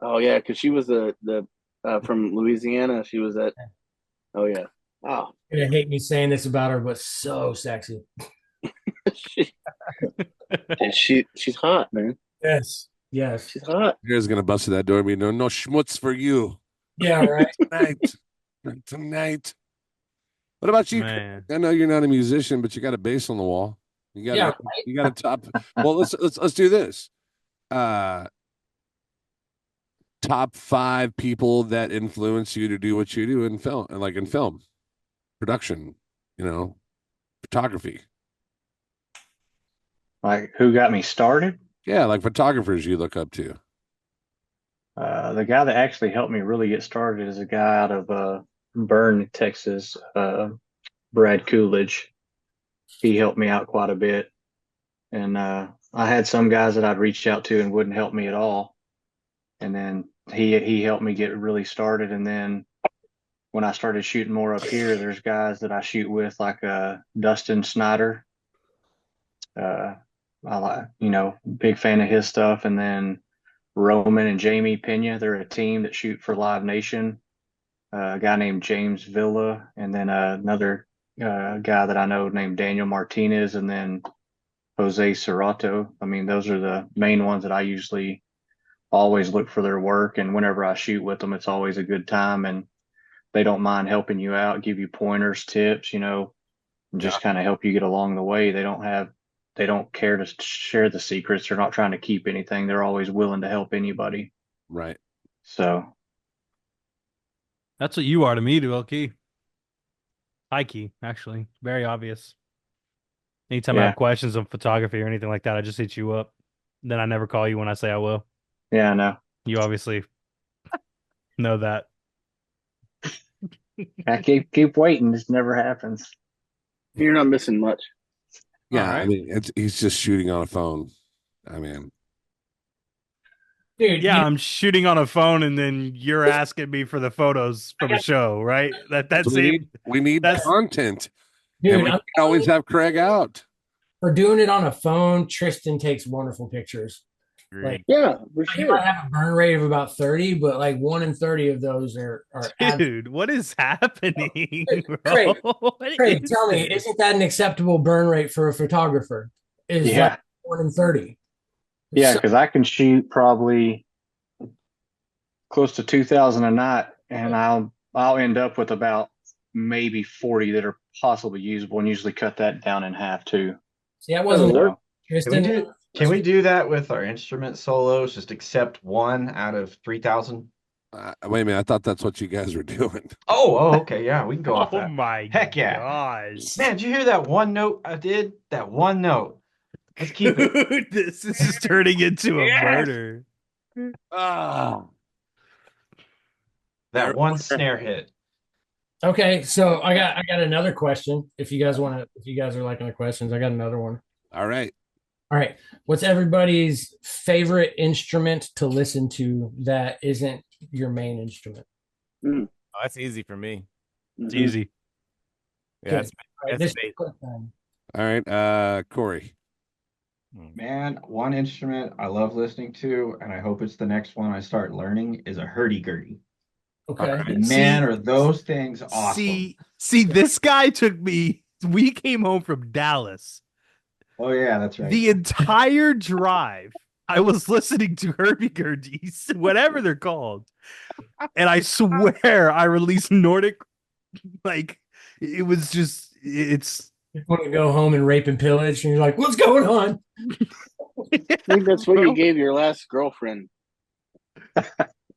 Oh yeah, because she was the from Louisiana. She was at. Oh yeah. Oh. You're gonna hate me saying this about her, but so sexy. And she's hot, man. Yes. She's hot. Here's gonna bust through that door and be no schmutz for you. Yeah, right. Tonight. What about you? Man. I know you're not a musician, but you got a bass on the wall. You got a top. Well, let's do this. Top 5 people that influence you to do what you do in film production, photography. Like who got me started? Yeah, like photographers you look up to. The guy that actually helped me really get started is a guy out of Burn, Texas, Brad Coolidge. He helped me out quite a bit. And I had some guys that I'd reach out to and wouldn't help me at all. And then he helped me get really started. And then when I started shooting more up here, there's guys that I shoot with like Dustin Snyder. I like, big fan of his stuff. And then Roman and Jamie Pena, they're a team that shoot for Live Nation. A guy named James Villa, and then another guy that I know named Daniel Martinez, and then Jose Serrato. I mean, those are the main ones that I usually always look for their work. And whenever I shoot with them, it's always a good time. And they don't mind helping you out, give you pointers, tips, and just kind of help you get along the way. They don't care to share the secrets. They're not trying to keep anything. They're always willing to help anybody. Right. So that's what you are to me, Dual Key. High key, actually. Very obvious. Anytime I have questions on photography or anything like that, I just hit you up. Then I never call you when I say I will. Yeah, I know. You obviously know that. I keep waiting. This never happens. You're not missing much. Yeah, right. I mean, he's just shooting on a phone. I mean, dude. Yeah, I'm shooting on a phone, and then you're asking me for the photos from a show, right? We need content. Dude, and we can always have Craig out. For doing it on a phone, Tristan takes wonderful pictures. Like, yeah, for sure. You might have a burn rate of about 30, but like 1 in 30 of those are dude, what is happening, bro? Craig, tell me, isn't that an acceptable burn rate for a photographer? Is like 1 in 30? Yeah, because I can shoot probably close to 2,000 a night, and I'll end up with about maybe 40 that are possibly usable, and usually cut that down in half too. See, that wasn't Can we do that with our instrument solos? Just accept 1 out of 3,000? Wait a minute, I thought that's what you guys were doing. Oh, okay, yeah, we can go off Oh that. my Heck yeah. gosh. Man, did you hear that one note I did? That one note. Let's keep it. Dude, this is just turning into a murder. Ah, That one snare hit. Okay, so I got another question. If you guys are liking the questions, I got another one. all right. All right. What's everybody's favorite instrument to listen to that isn't your main instrument? Oh, that's easy for me. It's easy. Yeah, Okay. All right, that's this basic. All right, Corey. Man, one instrument I love listening to, and I hope it's the next one I start learning, is a hurdy-gurdy. Okay. And man, are those things awesome. See, this guy took me. We came home from Dallas. Oh, yeah, that's right. The entire drive, I was listening to hurdy-gurdies, whatever they're called. And I swear I released Nordic. Like, it was just, it's. You want to go home and rape and pillage, and you're like, what's going on? I think that's what you gave your last girlfriend. It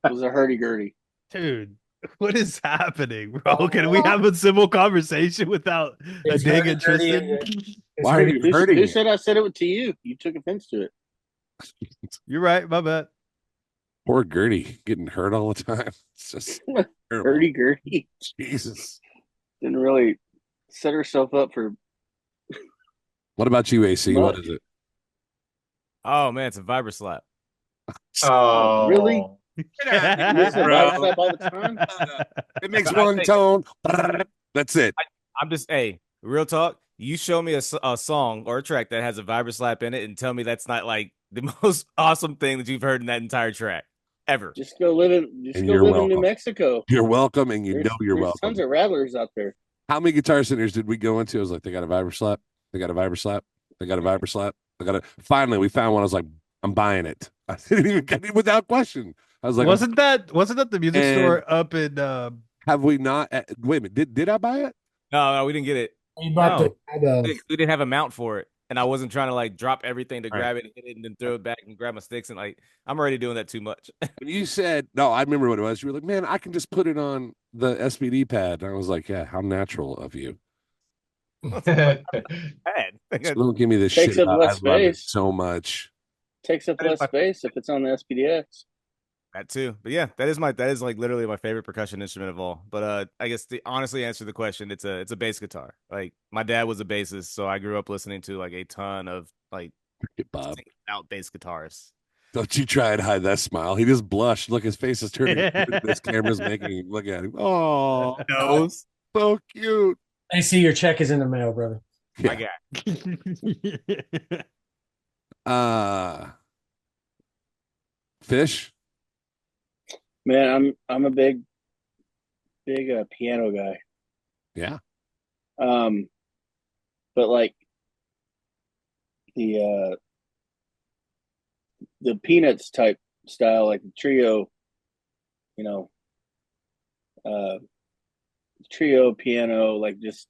was a hurdy-gurdy. Dude, what is happening, bro? Can we have a civil conversation without a dig at Tristan? Why are you hurting? Who said I said it to you? You took offense to it. You're right, my bad. Poor Gertie getting hurt all the time. It's just terrible. Hurdy-gurdy. Jesus. Didn't really set herself up for. What about you, AC? What is it? Oh man, it's a vibra slap. Oh, Really? Get You listen to Vibra Slap all the time? It makes one tone. That's it. I'm just, hey, real talk. You show me a song or a track that has a vibra slap in it, and tell me that's not like the most awesome thing that you've heard in that entire track ever. Just go live in New welcome. Mexico. You're welcome, and you're There's welcome. tons of rattlers out there. How many guitar centers did we go into? I was like, they got a vibra slap. They got a vibra slap. They got a vibra slap. They got a. Finally, we found one. I was like, I'm buying it. I didn't even get it without question. I was like, wasn't that the music store up in? Have we not? Wait a minute. Did I buy it? No, we didn't get it. You bought We didn't have a mount for it, and I wasn't trying to like drop everything to grab it and hit it and then throw it back and grab my sticks, and like I'm already doing that too much. When you said no, I remember what it was. You were like, man, I can just put it on the SPD pad. And I was like, yeah, how natural of you. Bad. So don't give me this Takes shit. up less I love it space. so much. Takes up less space if it's on the SPDX. That too, but yeah, that is like literally my favorite percussion instrument of all. But I guess to honestly answer the question, it's a bass guitar. Like my dad was a bassist, so I grew up listening to like a ton of like Bob out bass guitars. Don't you try and hide that smile. He just blushed. Look, his face is turning. This camera's making him look at him. Oh, Nose. So cute. I see your check is in the mail, brother. Yeah. I got. Fish. Man, I'm a big piano guy. Yeah. But like the Peanuts type style, like the trio, trio piano, like just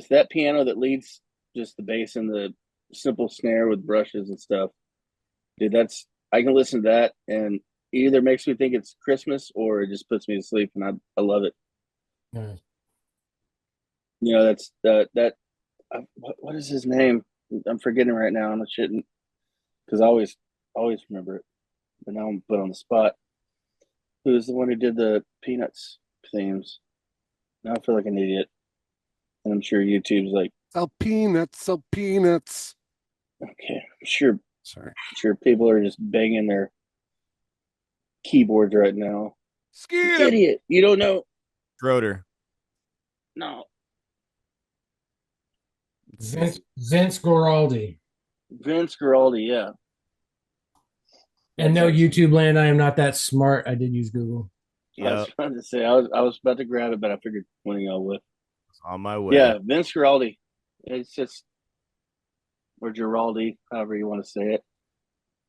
that piano that leads just the bass and the simple snare with brushes and stuff. Dude, I can listen to that and it either makes me think it's Christmas or it just puts me to sleep, and I love it. Nice. That's what is his name? I'm forgetting right now. I'm shitting because I always remember it, but now I'm put on the spot. Who is the one who did the Peanuts themes? Now I feel like an idiot, and I'm sure YouTube's like, "Sell peanuts, sell peanuts." Okay, I'm sure people are just banging their keyboards right now. Skip. Idiot, you don't know. Schroeder. No. Vince Guaraldi. Vince Guaraldi, yeah. And no, YouTube land, I am not that smart. I did use Google. Yeah. I was trying to say I was about to grab it, but I figured one of y'all would. On my way. Yeah, Vince Guaraldi. It's just, or Giraldi, however you want to say it.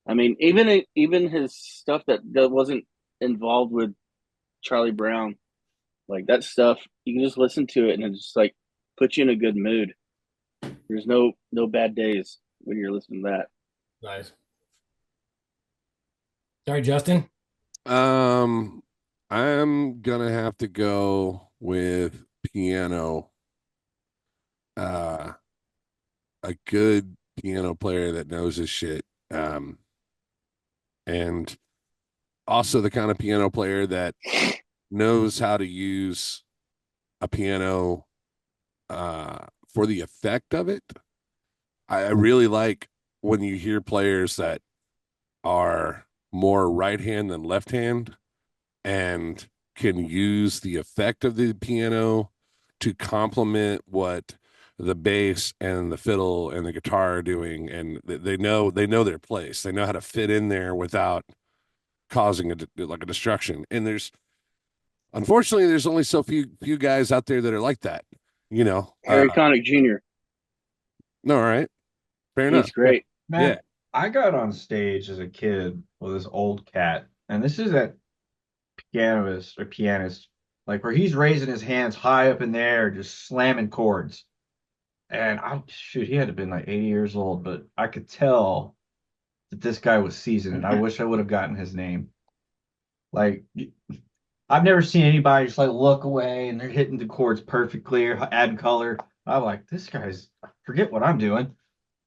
I mean, even his stuff that wasn't involved with Charlie Brown, like that stuff, you can just listen to it and it just like puts you in a good mood. There's no bad days when you're listening to that. Nice. Sorry, Justin. I'm gonna have to go with piano. Uh, a good piano player that knows his shit. And also the kind of piano player that knows how to use a piano for the effect of it. I really like when you hear players that are more right hand than left hand and can use the effect of the piano to complement what the bass and the fiddle and the guitar are doing, and they know their place. They know how to fit in there without causing like a destruction. And unfortunately there's only so few guys out there that are like that. You know, Harry Connick Jr. no, all right, fair enough. He's great. Man, Yeah. I got on stage as a kid with this old cat, and this is that pianist, like where he's raising his hands high up in the air, just slamming chords. And he had to have been like 80 years old, but I could tell that this guy was seasoned, and I wish I would have gotten his name. Like, I've never seen anybody just like look away and they're hitting the chords perfectly or adding color. I'm like, forget what I'm doing.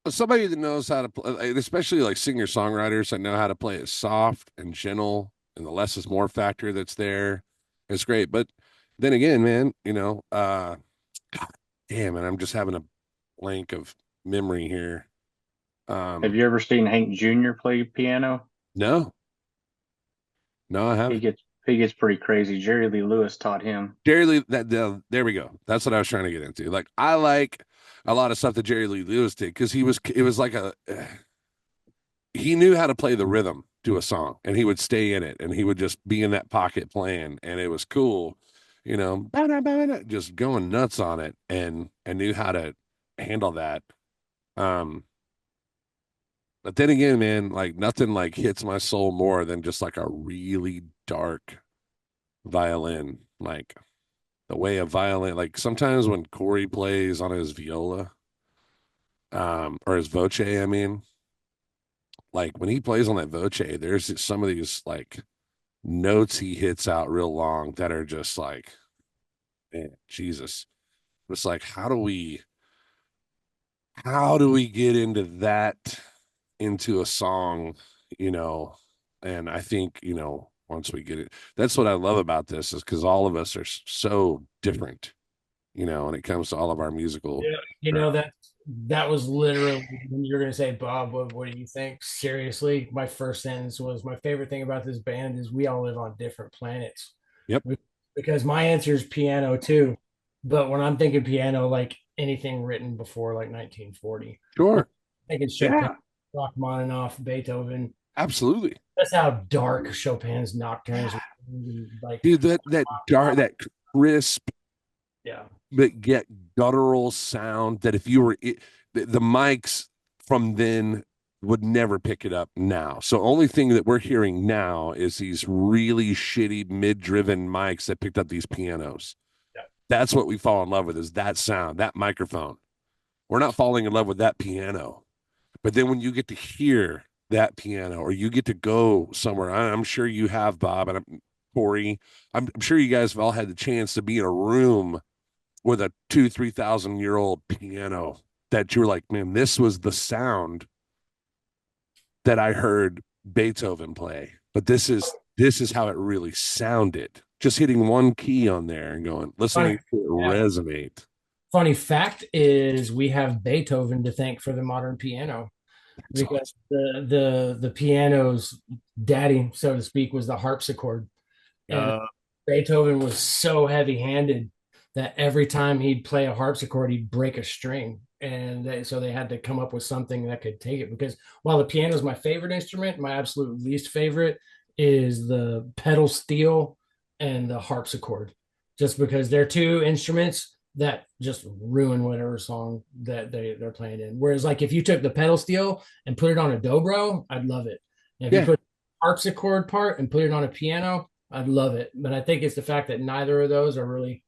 Somebody that knows how to play, especially like singer songwriters that know how to play it soft and gentle, and the less is more factor that's there. It's great. But then again, man, God damn it, I'm just having a blank of memory here. Have you ever seen Hank Jr. play piano? No, I He haven't. gets pretty crazy. Jerry Lee Lewis taught him. Jerry Lee, there we go. That's what I was trying to get into. Like, I like a lot of stuff that Jerry Lee Lewis did because it was like he knew how to play the rhythm to a song, and he would stay in it, and he would just be in that pocket playing, and it was cool, just going nuts on it, and knew how to handle that. Um, but then again, man, like nothing like hits my soul more than just like a really dark violin, like the way a violin, like sometimes when Corey plays on his viola, or his voce, I mean, like when he plays on that voce, there's some of these like notes he hits out real long that are just like, man, Jesus. It's like, how do we get into a song, you know? And I think, once we get it, that's what I love about this is because all of us are so different, when it comes to all of our musical. That was literally when you're gonna say, Bob, what do you think? Seriously, my first sentence was my favorite thing about this band is we all live on different planets. Yep. Because my answer is piano too. But when I'm thinking piano, like anything written before like 1940. Sure. I think it's Chopin, Rachmaninoff, Beethoven. Absolutely. That's how dark Chopin's nocturnes were. Like, Dude, that dark, that crisp, yeah, but get guttural sound that if you were the mics from then would never pick it up now. So only thing that we're hearing now is these really shitty mid-driven mics that picked up these pianos. Yeah. That's what we fall in love with is that sound, that microphone. We're not falling in love with that piano. But then when you get to hear that piano or you get to go somewhere, I'm sure you have, Bob, and Corey, I'm sure you guys have all had the chance to be in a room with a 3,000 year old piano that you were like, man, this was the sound that I heard Beethoven play. But this is how it really sounded. Just hitting one key on there and going, listening to it resonate. Funny fact is we have Beethoven to thank for the modern piano. That's Because the piano's daddy, so to speak, was the harpsichord. And Beethoven was so heavy-handed that every time he'd play a harpsichord, he'd break a string. And so they had to come up with something that could take it. Because while the piano is my favorite instrument, my absolute least favorite is the pedal steel and the harpsichord. Just because they're two instruments that just ruin whatever song that they're playing in. Whereas like if you took the pedal steel and put it on a dobro, I'd love it. And if you put the harpsichord part and put it on a piano, I'd love it. But I think it's the fact that neither of those are really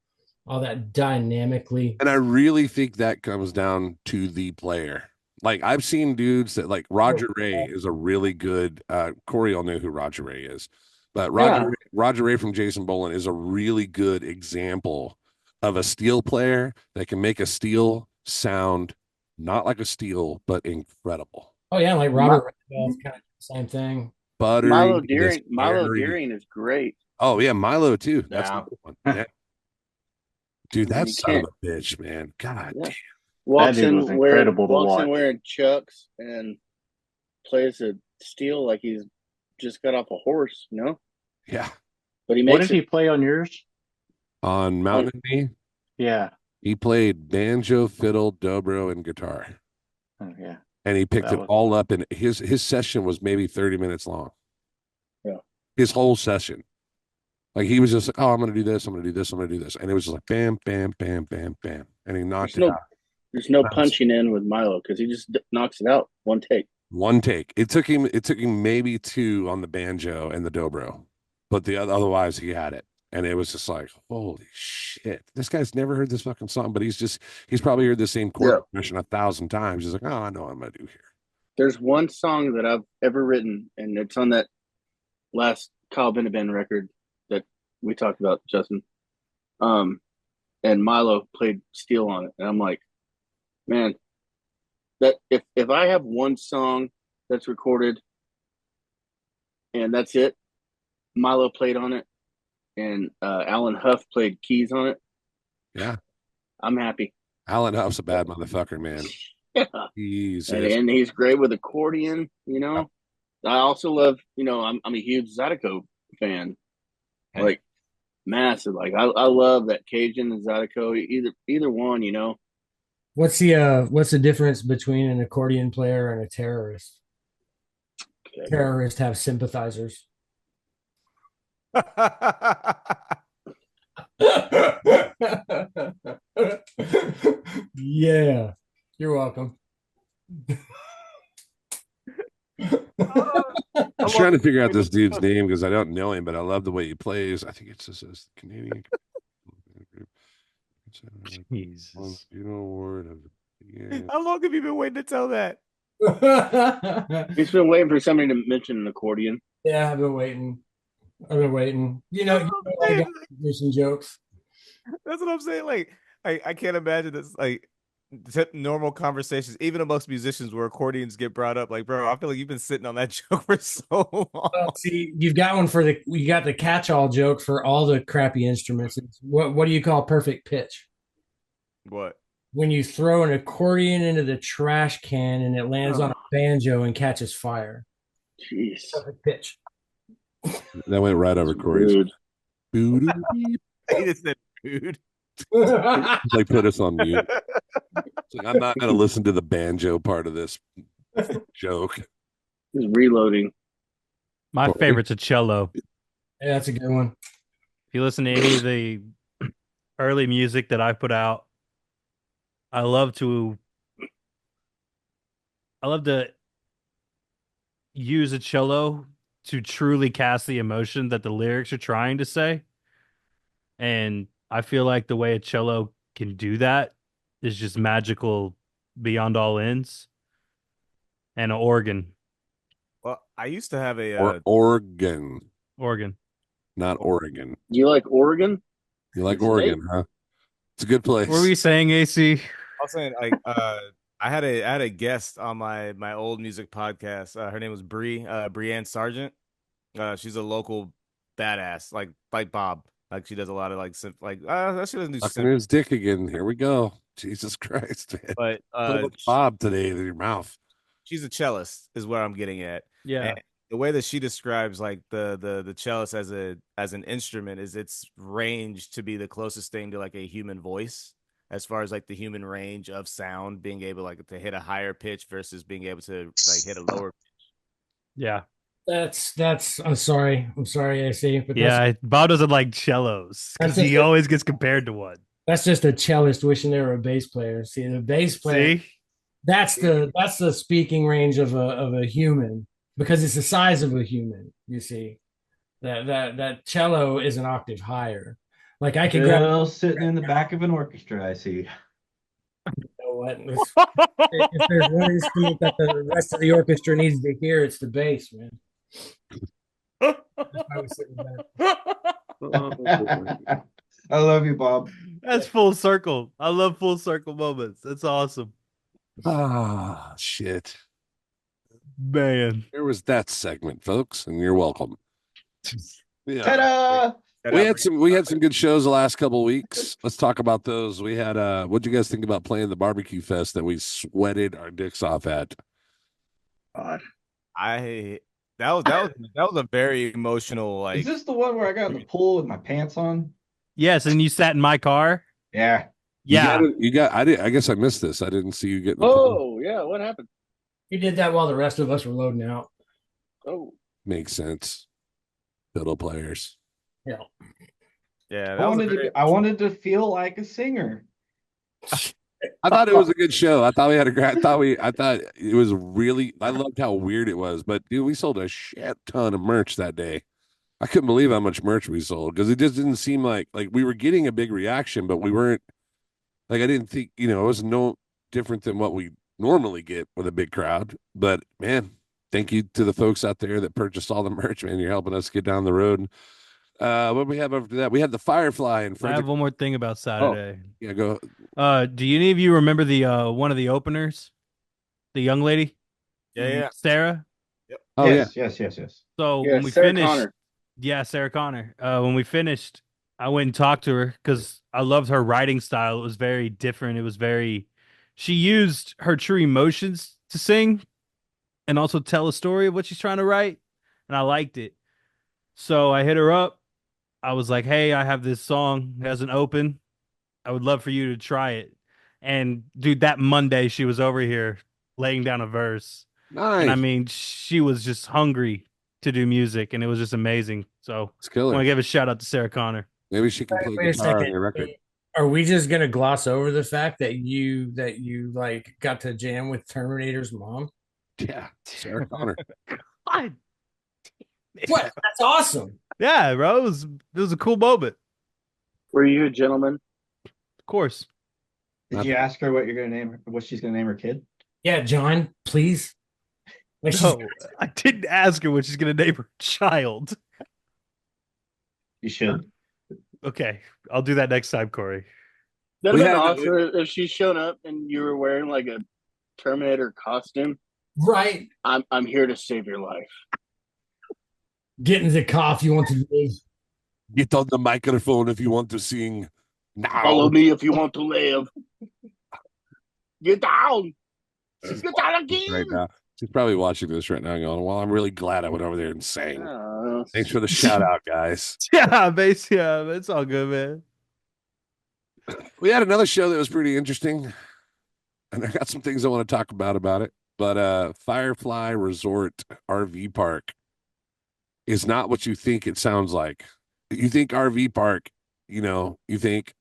all that dynamically. And I really think that comes down to the player. Like I've seen dudes that like Roger Ray is a really good Corey will know who Roger Ray is. But Roger Ray from Jason Boland is a really good example of a steel player that can make a steel sound not like a steel, but incredible. Oh yeah, like Robert Redford, kind of the same thing. Buttery, Milo Deering is great. Oh yeah, Milo too. That's Yeah. a good one. Yeah. Dude, I mean, that you son of can't- a bitch, man. God Yeah. damn. Walks dude in was incredible to watch. wearing Chucks and plays a steel like he's just got off a horse, you know. Yeah. But he What makes did he play on yours? On Mountain and Me, Yeah. he played banjo, fiddle, dobro, and guitar. Oh, yeah. And he picked That it was- all up, and his session was maybe 30 minutes long. Yeah. His whole session. Like he was just like, oh, I'm gonna do this, I'm gonna do this, I'm gonna do this. And it was just like bam, bam, bam, bam, bam. And he knocked it out. There's no Nice. punching in with Milo because he just knocks it out one take. One take. It took him maybe two on the banjo and the dobro. But otherwise he had it. And it was just like, holy shit. This guy's never heard this fucking song, but he's probably heard the same chord progression 1,000 times. He's like, oh, I know what I'm gonna do here. There's one song that I've ever written, and it's on that last Kyle Benabin record that we talked about, Justin. And Milo played steel on it, and I'm like, man, that if I have one song that's recorded and that's it, Milo played on it, and Alan Huff played keys on it. Yeah. I'm happy. Alan Huff's a bad motherfucker, man. Yeah. Jesus. And he's great with accordion, you know. I also love, you know, I'm a huge Zydeco fan. Like massive. Like I love that Cajun and Zydeco, either one, you know. What's the difference between an accordion player and a terrorist? Okay. Terrorists have sympathizers. Yeah, you're welcome. I'm trying to figure out this dude's name because I don't know him, but I love the way he plays. I think it says Canadian. Jesus. Award of the How long have you been waiting to tell that? He's been waiting for somebody to mention an accordion. Yeah, I've been waiting. You know, I got some jokes. That's what I'm saying. Like, I can't imagine this. Like, normal conversations, even amongst musicians, where accordions get brought up. Like, bro, I feel like you've been sitting on that joke for so long. Well, see, you got the catch-all joke for all the crappy instruments. What do you call perfect pitch? What? When you throw an accordion into the trash can and it lands on a banjo and catches fire. Jeez. Perfect pitch. That went right over Corey's. Dude. He just said, dude. They put us on mute. It's like, I'm not going to listen to the banjo part of this joke. He's reloading. My favorite's a cello. Yeah, that's a good one. If you listen to any of the early music that I put out, I love to use a cello to truly cast the emotion that the lyrics are trying to say. And I feel like the way a cello can do that is just magical beyond all ends. And an organ. Well, I used to have a Oregon, Organ. not Oregon. You like Oregon? You like Snake? Oregon, huh? It's a good place. What were we saying, AC? I was saying, like, I had a guest on my old music podcast. Her name was Brianne Sargent. She's a local badass, like Bob. Like she does a lot of she doesn't do Sucking his dick again. Here we go. Jesus Christ, man. but Bob today in your mouth. she's a cellist, is what I'm getting at. Yeah. And the way that she describes like the cellist as an instrument is its range to be the closest thing to like a human voice, as far as like the human range of sound, being able like to hit a higher pitch versus being able to like hit a lower. Yeah. That's I'm sorry, AC, but Yeah. Bob doesn't like cellos because he always gets compared to one. that's just a cellist wishing they were a bass player. See, the bass player, See? that's the speaking range of a human, because it's the size of a human. You see, that cello is an octave higher. Like I could grab. Still sitting in the back of an orchestra, I see. You know what? If there's one instrument that the rest of the orchestra needs to hear, it's the bass, man. I was sitting back. I love you, Bob. That's full circle. I love full circle moments. That's awesome. Ah, shit. Man. There was that segment, folks, and you're welcome. Yeah. Ta-da! We had some good shows the last couple of weeks. Let's talk about those. We had what'd you guys think about playing the barbecue fest that we sweated our dicks off at? God. That was a very emotional, Is like, this the one where I got in the pool with my pants on? Yes, and you sat in my car. Yeah. Yeah. I guess I missed this. I didn't see you get in the pool. Oh, yeah. What happened? He did that while the rest of us were loading out. Oh, Makes sense. Fiddle players. Yeah. yeah, I wanted to feel like a singer. I thought it was a good show. I thought we had a great. I thought it was really. I loved how weird it was. But dude, we sold a shit ton of merch that day. I couldn't believe how much merch we sold because it just didn't seem like we were getting a big reaction, but we weren't. Like I didn't think it was no different than what we normally get with a big crowd. But man, thank you to the folks out there that purchased all the merch. Man, you're helping us get down the road. What do we have after that? We had the Firefly in I Frederick. have one more thing about Saturday. Yeah, go. Do any of you remember the one of the openers? The young lady? Yeah. Sarah? Oh yes. So yeah. when we Sarah finished, Connor. yeah, Sarah Connor. When we finished, I went and talked to her because I loved her writing style. It was very different. She used her true emotions to sing and also tell a story of what she's trying to write. And I liked it. So I hit her up. I was like, hey, I have this song. It hasn't opened. I would love for you to try it. And dude, that Monday she was over here laying down a verse. Nice. And I mean, she was just hungry to do music, and it was just amazing. So It's I killer. want to give a shout out to Sarah Connor. Maybe she can play Wait a guitar on second. your record. Are we just gonna gloss over the fact that you like got to jam with Terminator's mom? Yeah, Sarah Connor. God. What? That's awesome. Yeah, bro. It was a cool moment. Were you a gentleman? Of course. Did you ask her what she's gonna name her kid? Yeah, John, please. Like No, I didn't ask her what she's gonna name her child. You should. Okay, I'll do that next time, Corey. That'd We been had- awesome if she's shown up and you were wearing like a Terminator costume. right. I'm here to save your life. Get in the car if you want to live. Get on the microphone if you want to sing. Now. Follow me if you want to live. Get down. Get down again. Right now. She's probably watching this right now going, well, I'm really glad I went over there and sang. Thanks for the shout out, guys. Yeah, it's all good, man. We had another show that was pretty interesting. And I got some things I want to talk about it. But Firefly Resort RV Park is not what you think it sounds like. You think RV park, you think,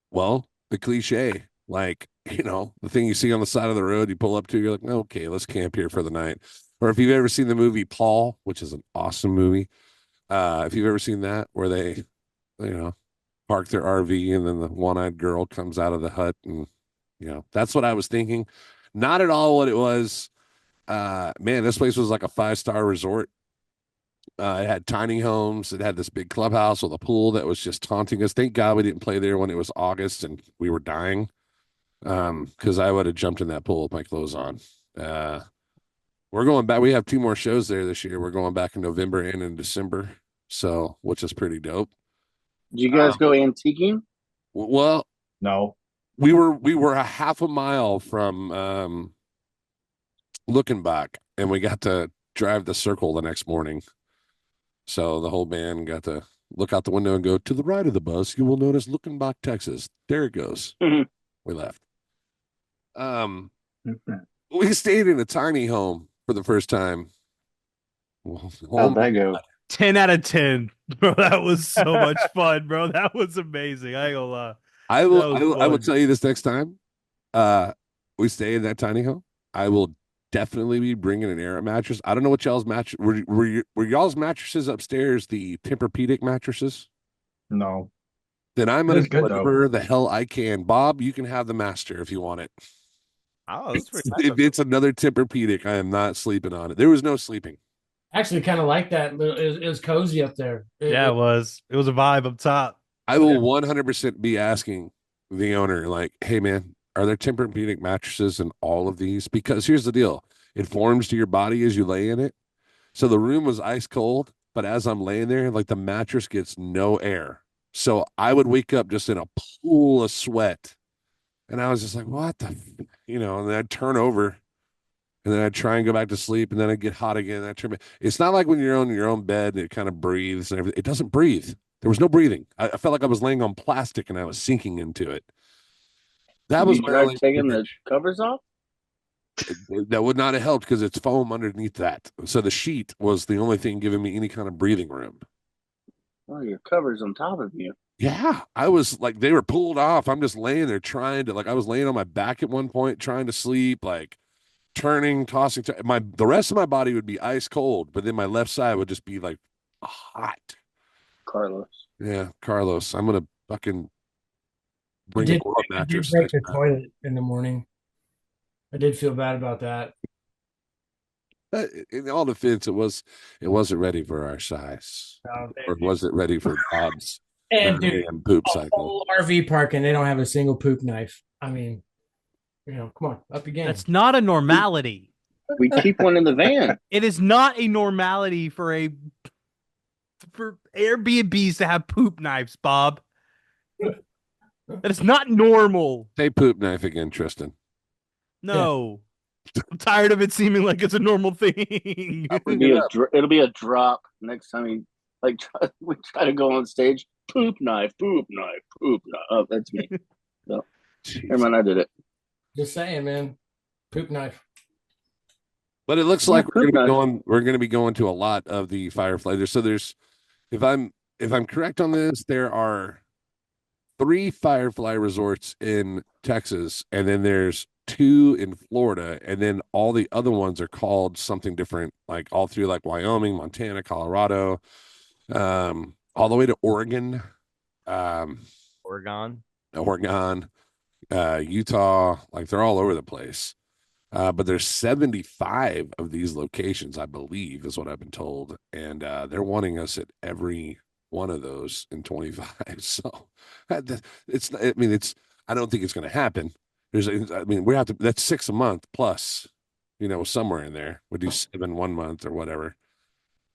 well, the cliche, like, the thing you see on the side of the road, you pull up to, you're like, okay, let's camp here for the night. Or if you've ever seen the movie Paul, which is an awesome movie, if you've ever seen that, where they, park their RV and then the one-eyed girl comes out of the hut and, that's what I was thinking. Not at all what it was. Man, this place was like a 5-star resort. It had tiny homes. It had this big clubhouse with a pool that was just taunting us. Thank God we didn't play there when it was August and we were dying. Because I would have jumped in that pool with my clothes on. We're going back. We have 2 more shows there this year. We're going back in November and in December. So, which is pretty dope. Did you guys go antiquing? Well, No. we were a half a mile from Looking Back, and we got to drive the circle the next morning. So the whole band got to look out the window and go, to the right of the bus, you will notice Looking Back, Texas. There it goes. Mhm. We left. We stayed in a tiny home for the first time. How'd that go? 10 out of 10. Bro, that was so much fun, bro. That was amazing. I ain't gonna lie. I will fun. tell you this next time. We stay in that tiny home. I will definitely be bringing an air mattress. I don't know what y'all's mattress were y'all's mattresses upstairs the Tempur-Pedic mattresses? No. Then I'm gonna That's do good, though. whatever the hell I can. Bob, you can have the master if you want it. Oh, that's pretty nice. If it's another Tempur-Pedic, I am not sleeping on it. There was no sleeping. Actually, kind of like that. It was cozy up there. Yeah, it was. It was a vibe up top. I will 100% be asking the owner, like, hey, man, are there Tempur-Pedic mattresses in all of these? Because here's the deal. It forms to your body as you lay in it. So the room was ice cold, but as I'm laying there, like the mattress gets no air. So I would wake up just in a pool of sweat. And I was just like, what the, and then I'd turn over and then I'd try and go back to sleep and then I'd get hot again. And I'd turn. It's not like when you're on your own bed and it kind of breathes and everything. It doesn't breathe. There was no breathing. I felt like I was laying on plastic and I was sinking into it. That was You my tried only taking the covers off? that would not have helped because it's foam underneath that. So the sheet was the only thing giving me any kind of breathing room. Oh, your cover's on top of you. Yeah, I was like, they were pulled off. I'm just laying there trying to, like, I was laying on my back at one point trying to sleep, like turning, tossing. The rest of my body would be ice cold, but then my left side would just be like hot. Carlos. Yeah, Carlos, I'm gonna fucking bring I a did, blow I did mattress. break the toilet in the morning. I did feel bad about that. In all defense, it wasn't ready for our size, or was it ready for Bob's And dude, poop a cycle? whole RV park and they don't have a single poop knife. I mean, come on, up your game. That's not a normality. We keep one in the van. It is not a normality for Airbnbs to have poop knives, Bob. That is not normal. Say poop knife again, Tristan. No. I'm tired of it seeming like it's a normal thing. It'll be a drop next time we try to go on stage. Poop knife, poop knife, poop knife. Oh, that's me. So, never mind, I did it. Just saying, man. Poop knife. But it looks like we're going to be going to a lot of the Firefly. So there's, if I'm correct on this, there are 3 Firefly resorts in Texas, and then there's 2 in Florida, and then all the other ones are called something different, like all through like Wyoming, Montana, Colorado, all the way to Oregon, Oregon, Utah, like they're all over the place. But there's 75 of these locations, I believe, is what I've been told, and they're wanting us at every one of those in 25. So it's, I mean, I don't think it's going to happen. We have to, that's 6 a month plus, somewhere in there. We do 7 1 month or whatever,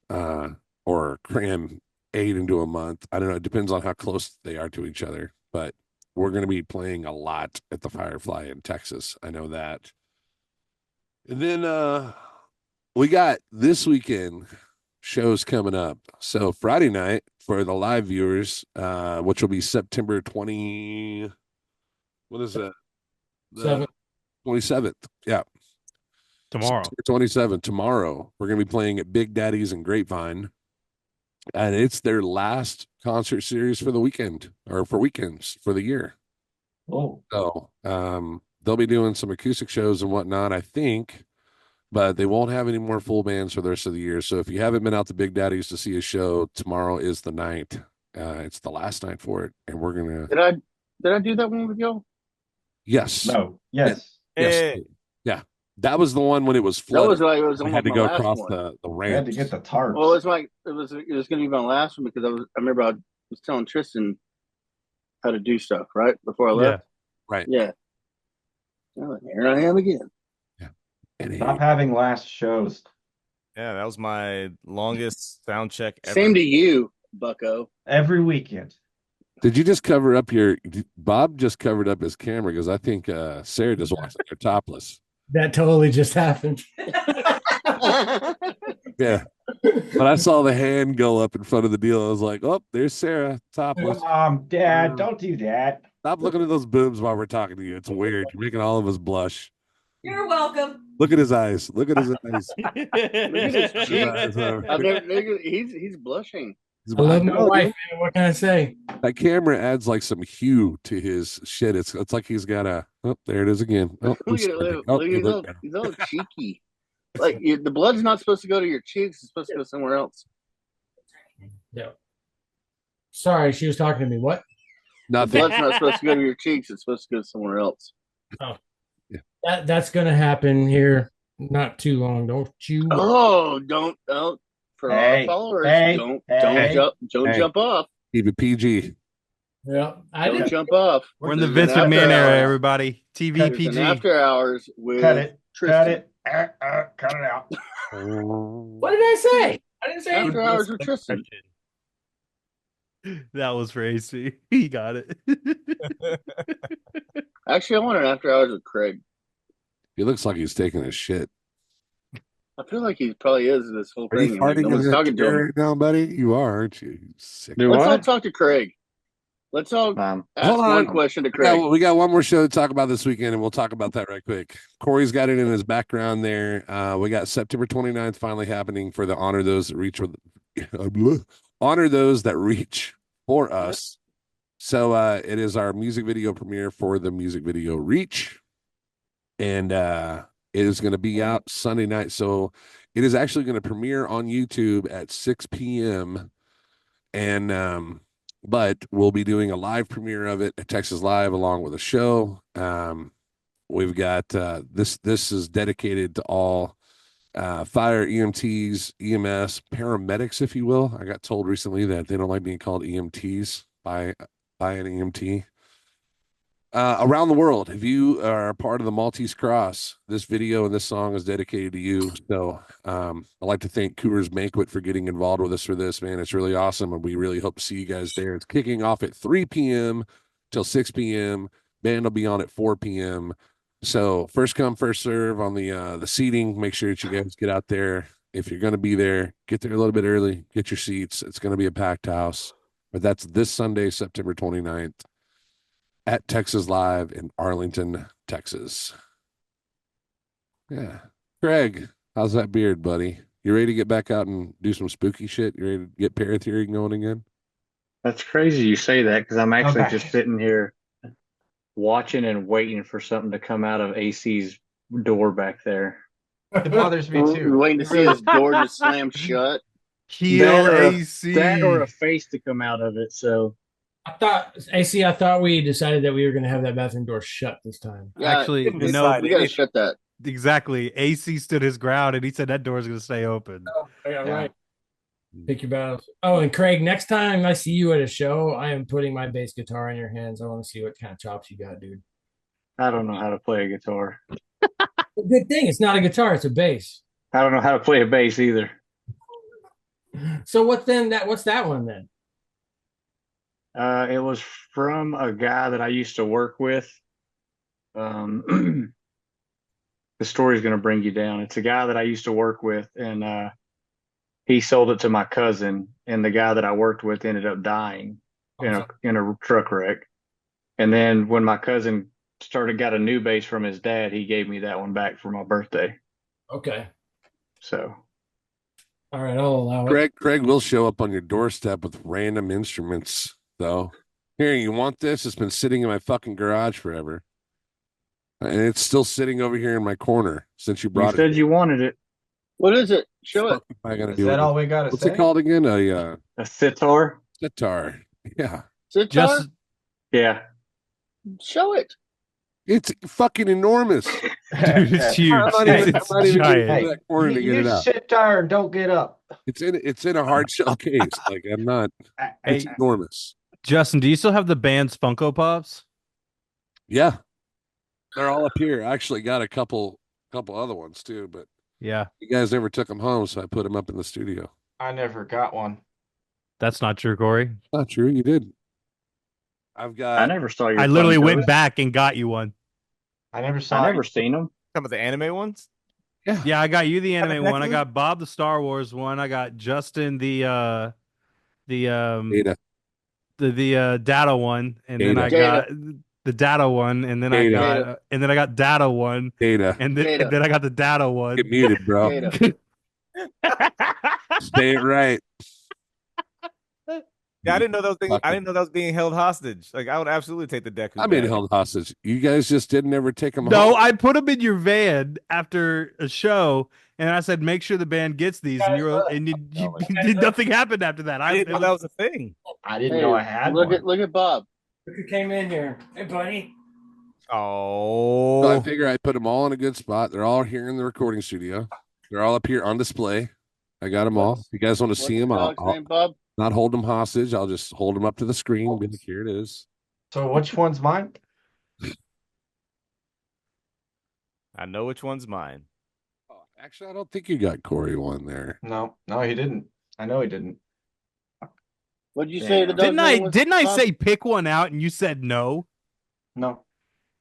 or cram 8 into a month. I don't know. It depends on how close they are to each other, but we're going to be playing a lot at the Firefly in Texas. I know that. And then we got this weekend shows coming up. So Friday night for the live viewers, which will be September 20. What is that? 27th. Yeah. Tomorrow. 27th. Tomorrow. We're going to be playing at Big Daddy's in Grapevine. And it's their last concert series for the weekend, or for weekends for the year. Oh. So they'll be doing some acoustic shows and whatnot, I think, but they won't have any more full bands for the rest of the year. So if you haven't been out to Big Daddy's to see a show, tomorrow is the night. It's the last night for it, and we're gonna. Did I do that one with y'all? Yes. No. Yes. Yes. Hey. Yeah. That was the one when it was flooded. That was like it was we almost had to my go last across one. the I had ramp. to get the tarps. Well, it was going to be my last one because I remember I was telling Tristan how to do stuff right before I left. Right. Yeah. Oh, here I am again. Yeah. Stop having last shows. Yeah, that was my longest sound check ever. Same to you, Bucko. Every weekend. Did you just cover up Bob just covered up his camera because I think Sarah just walks there topless. That totally just happened. Yeah. But I saw the hand go up in front of the deal. I was like, oh, there's Sarah topless. Dad, don't do that. Stop looking at those boobs while we're talking to you. It's weird. You're making all of us blush. You're welcome. Look at his eyes. Look at his eyes. Look at his cheeks. He's blushing. I love my wife, man. What can I say? That camera adds like some hue to his shit. It's like he's got a. Oh, there it is again. Oh, Look at it. He's all cheeky. Like the blood's not supposed to go to your cheeks. It's supposed to go somewhere else. Yeah. Sorry, she was talking to me. What? The Nothing. blood's not supposed to go to your cheeks. It's supposed to go somewhere else. Oh, yeah. That's gonna happen here not too long. Don't you? Oh, don't. For our followers, don't jump off. Keep it PG. Yeah, Don't jump off. We're in the There's Vince an McMahon after era, hours. everybody. TV There's PG. an after hours with Cut it. Tristan. Cut it. Cut it out. What did I say? I didn't say After anything. hours with Tristan. That was for AC. He got it. Actually, I want an after hours with Craig. He looks like he's taking a shit. I feel like he probably is this whole Are thing. you Like, farting no in one's that talking to chair him. right now, buddy? You are, aren't you? You sick. Do Let's all what? talk to Craig. Let's all ask Hold on. one question to Craig. We got one more show to talk about this weekend, and we'll talk about that right quick. Corey's got it in his background there. We got September 29th finally happening for the Honor Those That Reach Honor Those That Reach for Us. So it is our music video premiere for the music video Reach. And it is going to be out Sunday night. So it is actually going to premiere on YouTube at 6 p.m. And but we'll be doing a live premiere of it at Texas Live along with a show. We've got this is dedicated to all fire EMTs, EMS, paramedics, if you will. I got told recently that they don't like being called EMTs by an EMT. Around the world, if you are a part of the Maltese Cross, this video and this song is dedicated to you. So I'd like to thank Coors Banquet for getting involved with us for this, man. It's really awesome, and we really hope to see you guys there. It's kicking off at 3 p.m. till 6 p.m. Band will be on at 4 p.m. So first come, first serve on the seating. Make sure that you guys get out there. If you're going to be there, get there a little bit early. Get your seats. It's going to be a packed house. But that's this Sunday, September 29th. At Texas Live in Arlington, Texas. Yeah. Craig, how's that beard, buddy? You ready to get back out and do some spooky shit? You ready to get paratheory going again? That's crazy you say that because I'm actually Okay. just sitting here watching and waiting for something to come out of AC's door back there. It bothers me We're too. waiting to see his door just slam shut. Heal That or- AC. That or a face to come out of it. So I thought we decided that we were going to have that bathroom door shut this time. Yeah, Actually, we no, gotta shut that. exactly. AC stood his ground, and he said that door's going to stay open. Yeah, Yeah. right. Pick your battles. Oh, and Craig, next time I see you at a show, I am putting my bass guitar in your hands. I want to see what kind of chops you got, dude. I don't know how to play a guitar. Good thing it's not a guitar; it's a bass. I don't know how to play a bass either. So what's that one then? It was from a guy that I used to work with. The story's going to bring you down. It's a guy that I used to work with, and he sold it to my cousin, and the guy that I worked with ended up dying in a truck wreck. And then when my cousin got a new bass from his dad, he gave me that one back for my birthday. Okay. So All right, I'll allow it. Craig will show up on your doorstep with random instruments, though. Here, you want this? It's been sitting in my fucking garage forever. And it's still sitting over here in my corner since you you brought said it. you wanted it. What is it? Show it. What am I gonna Is do that with all it? we got to What's say? it called again? A A sitar? sitar. Yeah. Sitar? Just Yeah. Show it. It's fucking enormous. dude, it's huge. I'm not even, It's I'm not even getting giant. to that corner to get you it out. sit there and don't get up. It's in a hard shell case. Like I'm not. It's Hey, enormous. Justin, do you still have the band's Funko Pops? Yeah, they're all up here. I actually got a couple other ones too, but Yeah, you guys never took them home, so I put them up in the studio. I never got one. that's not true, Corey. Not true. You did. I've got. I never saw your I literally Funkos. went back and got you one. I never saw I it. never seen them. Some of the anime ones. Yeah, I got you the anime one. I Exactly. got Bob the Star Wars one. I got Justin the Data. the data one, and then I Data. got the data one, and then Data. I got data one, Data. and Data. then I got the data one. Get muted, bro. Data. Stay it right. Yeah, I didn't know those things. Fuck I it. didn't know that was being held hostage. Like I would absolutely take the Deku. I mean, back. held hostage. You guys just didn't ever take them No, home. I put them in your van after a show, and I said, "Make sure the band gets these." And nothing happened after that. I didn't know that was a thing. I didn't Hey, know I had look one. at Bob. Look who came in here. Hey, buddy. So I Oh, figure I put them all in a good spot. They're all here in the recording studio. They're all up here on display. I got them all. If you guys want to What's see the them, dog's I'll name, Bob? not hold them hostage. I'll just hold them up to the screen and be like, here it is. So which one's mine? I know which one's mine. Oh, actually, I don't think you got Corey one there. No, he didn't. I know he didn't. What'd you say the dog's Didn't I name was, didn't I Bob? say pick one out and you said no? No.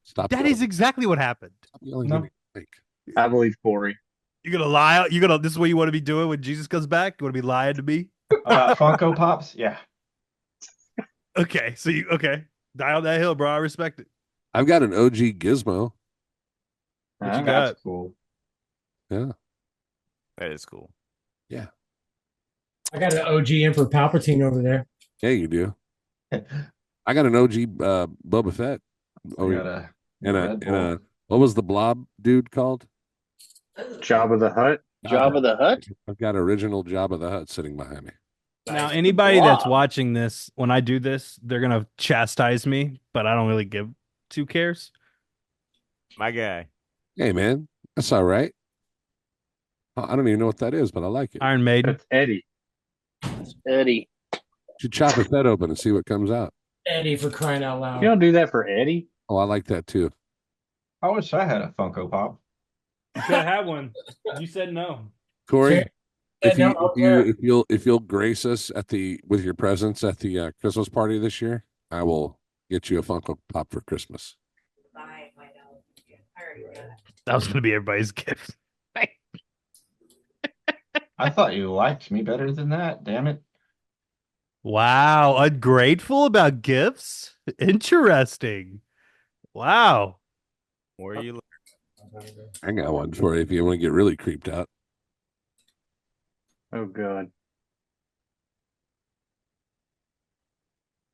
Stop. That is exactly what happened. Stop yelling No. at me. Like, I believe Corey. You're gonna lie. This is what you want to be doing when Jesus comes back. You want to be lying to me? About Funko Pops? Yeah. Okay, so die on that hill, bro. I respect it. I've got an OG Gizmo. What you Ah, got? That's cool. Yeah. That is cool. I got an OG Emperor Palpatine over there. Yeah, you do. I got an OG Boba Fett. I got a and Red Bull. a what was the blob dude called? Jabba the Hutt. Jabba the Hutt? I've got original Jabba the Hutt sitting behind me. Now, anybody that's Wow. watching this, when I do this, they're gonna chastise me, but I don't really give two cares. My guy. Hey, man, that's all right. I don't even know what that is, but I like it. Iron Maiden. That's Eddie. Eddie. You should chop his head open and see what comes out. Eddie, for crying out loud. You don't do that for Eddie. Oh, I like that too. I wish I had a Funko Pop. You could have one. You said no. Corey, Sure. if Yeah, you no, if you if you'll grace us with your presence at the Christmas party this year, I will get you a Funko Pop for Christmas. That was gonna be everybody's gift. I thought you liked me better than that. Damn it. Wow, ungrateful about gifts? Interesting. Wow. Where you I got one for you if you want to get really creeped out. Oh God.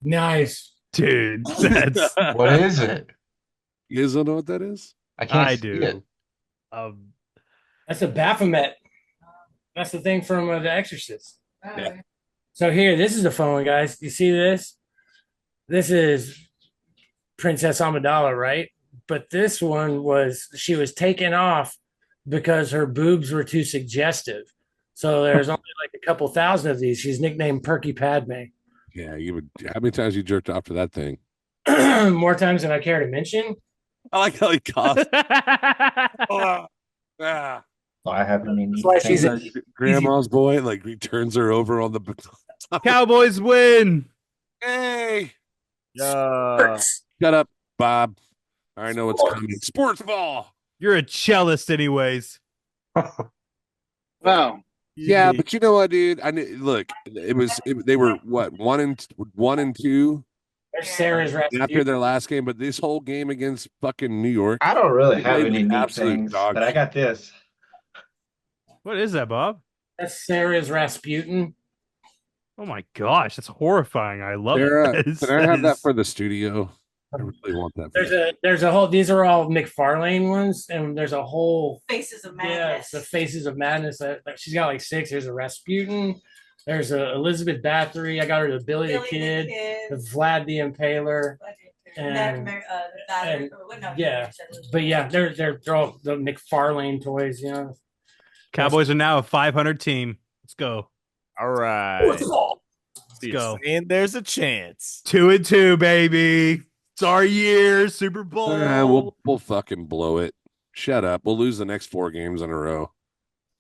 Nice. Dude, that's What is it? You guys don't know what that is? I can't I see do. it. That's a Baphomet. That's the thing from The Exorcist. Yeah. So here, this is the fun one, guys. You see this? This is Princess Amidala, right? But this one she was taken off because her boobs were too suggestive. So there's only like a couple thousand of these. She's nicknamed Perky Padme. Yeah, you would. How many times you jerked off to that thing? More times than I care to mention. I like how he coughs. Ah. I haven't even That's why she's eaten a Grandma's boy, like he turns her over on the. Cowboys win. Hey, Yeah. shut up, Bob. I know what's coming. Sports ball. You're a cellist, anyways. Wow. Yeah, but you know what, dude? Look. They were what 1-2 There's Sarah's after Rasputin. their last game, but this whole game against fucking New York. I don't really They have played any like neat absolute things, dog but I shit. got this. What is that, Bob? That's Sarah's Rasputin. Oh my gosh, that's horrifying. I love Sarah, it. can I have that for the studio? I really want that. There's a whole. These are all McFarlane ones, and there's a whole Faces of Yeah, Madness. it's the Faces of Madness. She's got like 6. There's a Rasputin. There's a Elizabeth Bathory. I got her the Billy the Kid, the Vlad the Impaler. And yeah, but yeah, they're all the McFarlane toys. You know, Cowboys are now a 500 team. Let's go. All right. Let's go. And there's a chance. 2-2, baby. It's our year. Super Bowl. We'll fucking blow it. Shut up. We'll lose the next 4 games in a row.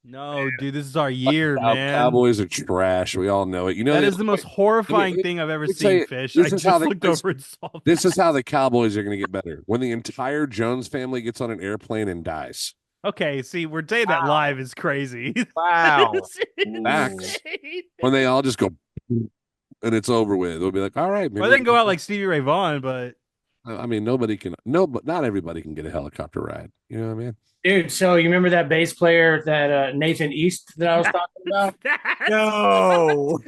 No, dude, this is our year, man. Cowboys are trash. We all know it. You know that they is the most horrifying thing I've ever let me tell seen, you, Fish. this I is just how they- looked over and saw that. This is how the Cowboys are going to get better. When the entire Jones family gets on an airplane and dies. Okay, see, we're saying that live is crazy. Wow. Facts. When they all just go and it's over with. They'll be like, all right, Well, they can go out like Stevie Ray Vaughan, but I mean, but not everybody can get a helicopter ride. You know what I mean? dude. So you remember that bass player, that Nathan East that I was talking about? No.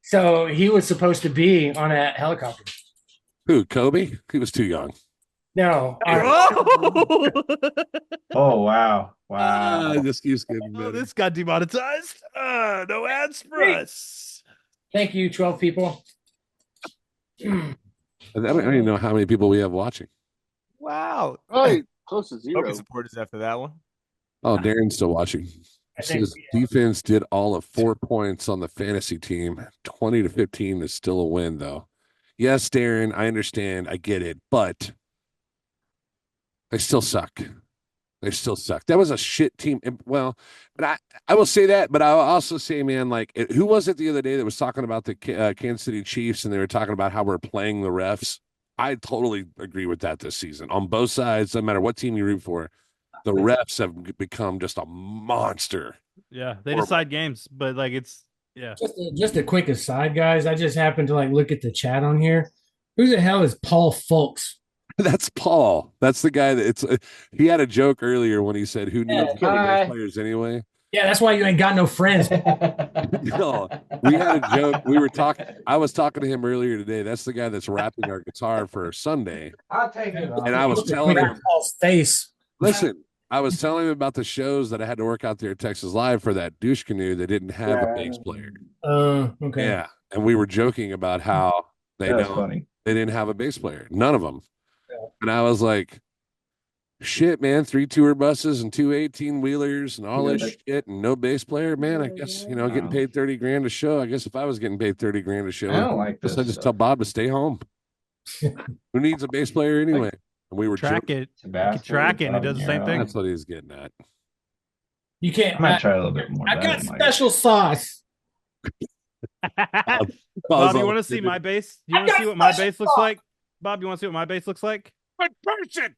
So he was supposed to be on a helicopter. Who, Kobe? He was too young. No, Oh wow. Wow. This keeps getting Oh, better. this got demonetized. No ads for us. thank you, 12 people. I don't even know how many people we have watching. Wow. Probably close to Hope 0. supporters after that one. Oh, Darren's still watching. I think Says defense did all of 4 points on the fantasy team. 20-15 is still a win, though. Yes, Darren, I understand. I get it, but they still suck. They still suck. That was a shit team. Well, but I will say that, but I'll also say, man, like, who was it the other day that was talking about the Kansas City Chiefs, and they were talking about how we're playing the refs? I totally agree with that this season on both sides. No matter what team you root for, the refs have become just a monster. Yeah, they decide games, but like it's just a quick aside, guys. I just happened to like look at the chat on here. Who the hell is Paul Folks? That's Paul. That's the guy that it's. He had a joke earlier when he said, "Who needs Hi. players anyway?" Yeah, that's why you ain't got no friends. No, we had a joke. We were talking. I was talking to him earlier today. That's the guy that's rapping our guitar for Sunday. I'll take it. And I was telling him, Paul's face. listen, I was telling him about the shows that I had to work out there at Texas Live for that douche canoe that didn't have a bass player. Okay. Yeah, and we were joking about how they didn't have a bass player. None of them. And I was like, shit, man, 3 tour buses and 2 18-wheelers and all this shit and no bass player, man. I guess, getting paid $30,000 a show. I guess if I was getting paid $30,000 a show, I don't like this. I just tell Bob to stay home. Who needs a bass player anyway? And we were track it. You can track it and it does the same thing. That's what he's getting at. You can't. I might try a little bit more. I got special sauce. Bob, you want to see my bass? You want to see what my bass looks like? Bob, you want to see what my bass looks like? Good person.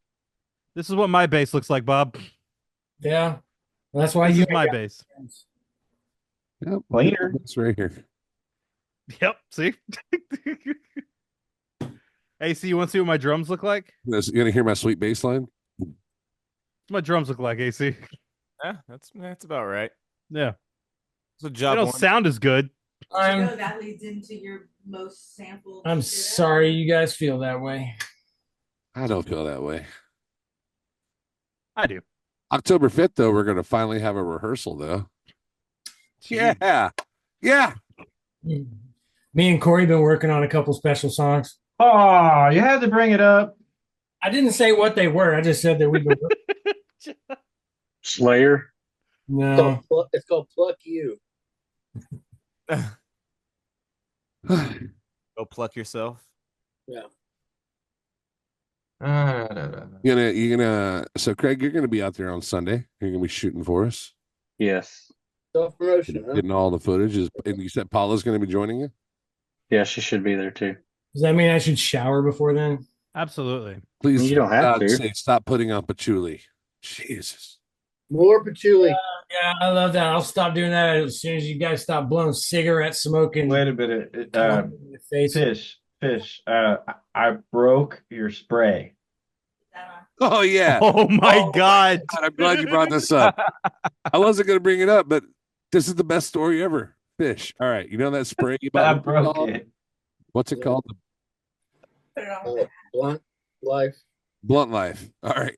This is what my bass looks like, Bob. Yeah. Well, that's why this you is my bass. Yep. Later. It's right here. Yep. See? AC, you want to see what my drums look like? You gonna hear my sweet bass line? What's my drums look like, AC? Yeah, that's about right. Yeah. It's a job. They don't sound as good. That leads into your most sampled. I'm sorry you guys feel that way. I don't feel that way. I do. October 5th, though, we're going to finally have a rehearsal, though. Yeah. Yeah. Me and Corey been working on a couple special songs. Oh, you had to bring it up. I didn't say what they were. I just said that we've been Slayer. No. It's called Pluck You. Go pluck yourself. Yeah. You're gonna. So, Craig, you're gonna be out there on Sunday. You're gonna be shooting for us. Yes. Self-promotion, huh? Getting all the footage. And you said Paula's gonna be joining you? Yeah, she should be there too. Does that mean I should shower before then? Absolutely. Please, You don't have to. Say, stop putting on patchouli. Jesus. More patchouli. Yeah, I love that. I'll stop doing that as soon as you guys stop blowing cigarette smoke and Wait a minute. Fish. I broke your spray. Oh yeah. Oh my God. I'm glad you brought this up. I wasn't gonna bring it up, but this is the best story ever. Fish. All right, you know that spray you I bought? broke it. What's it called? Blunt Life. Blunt Life. All right.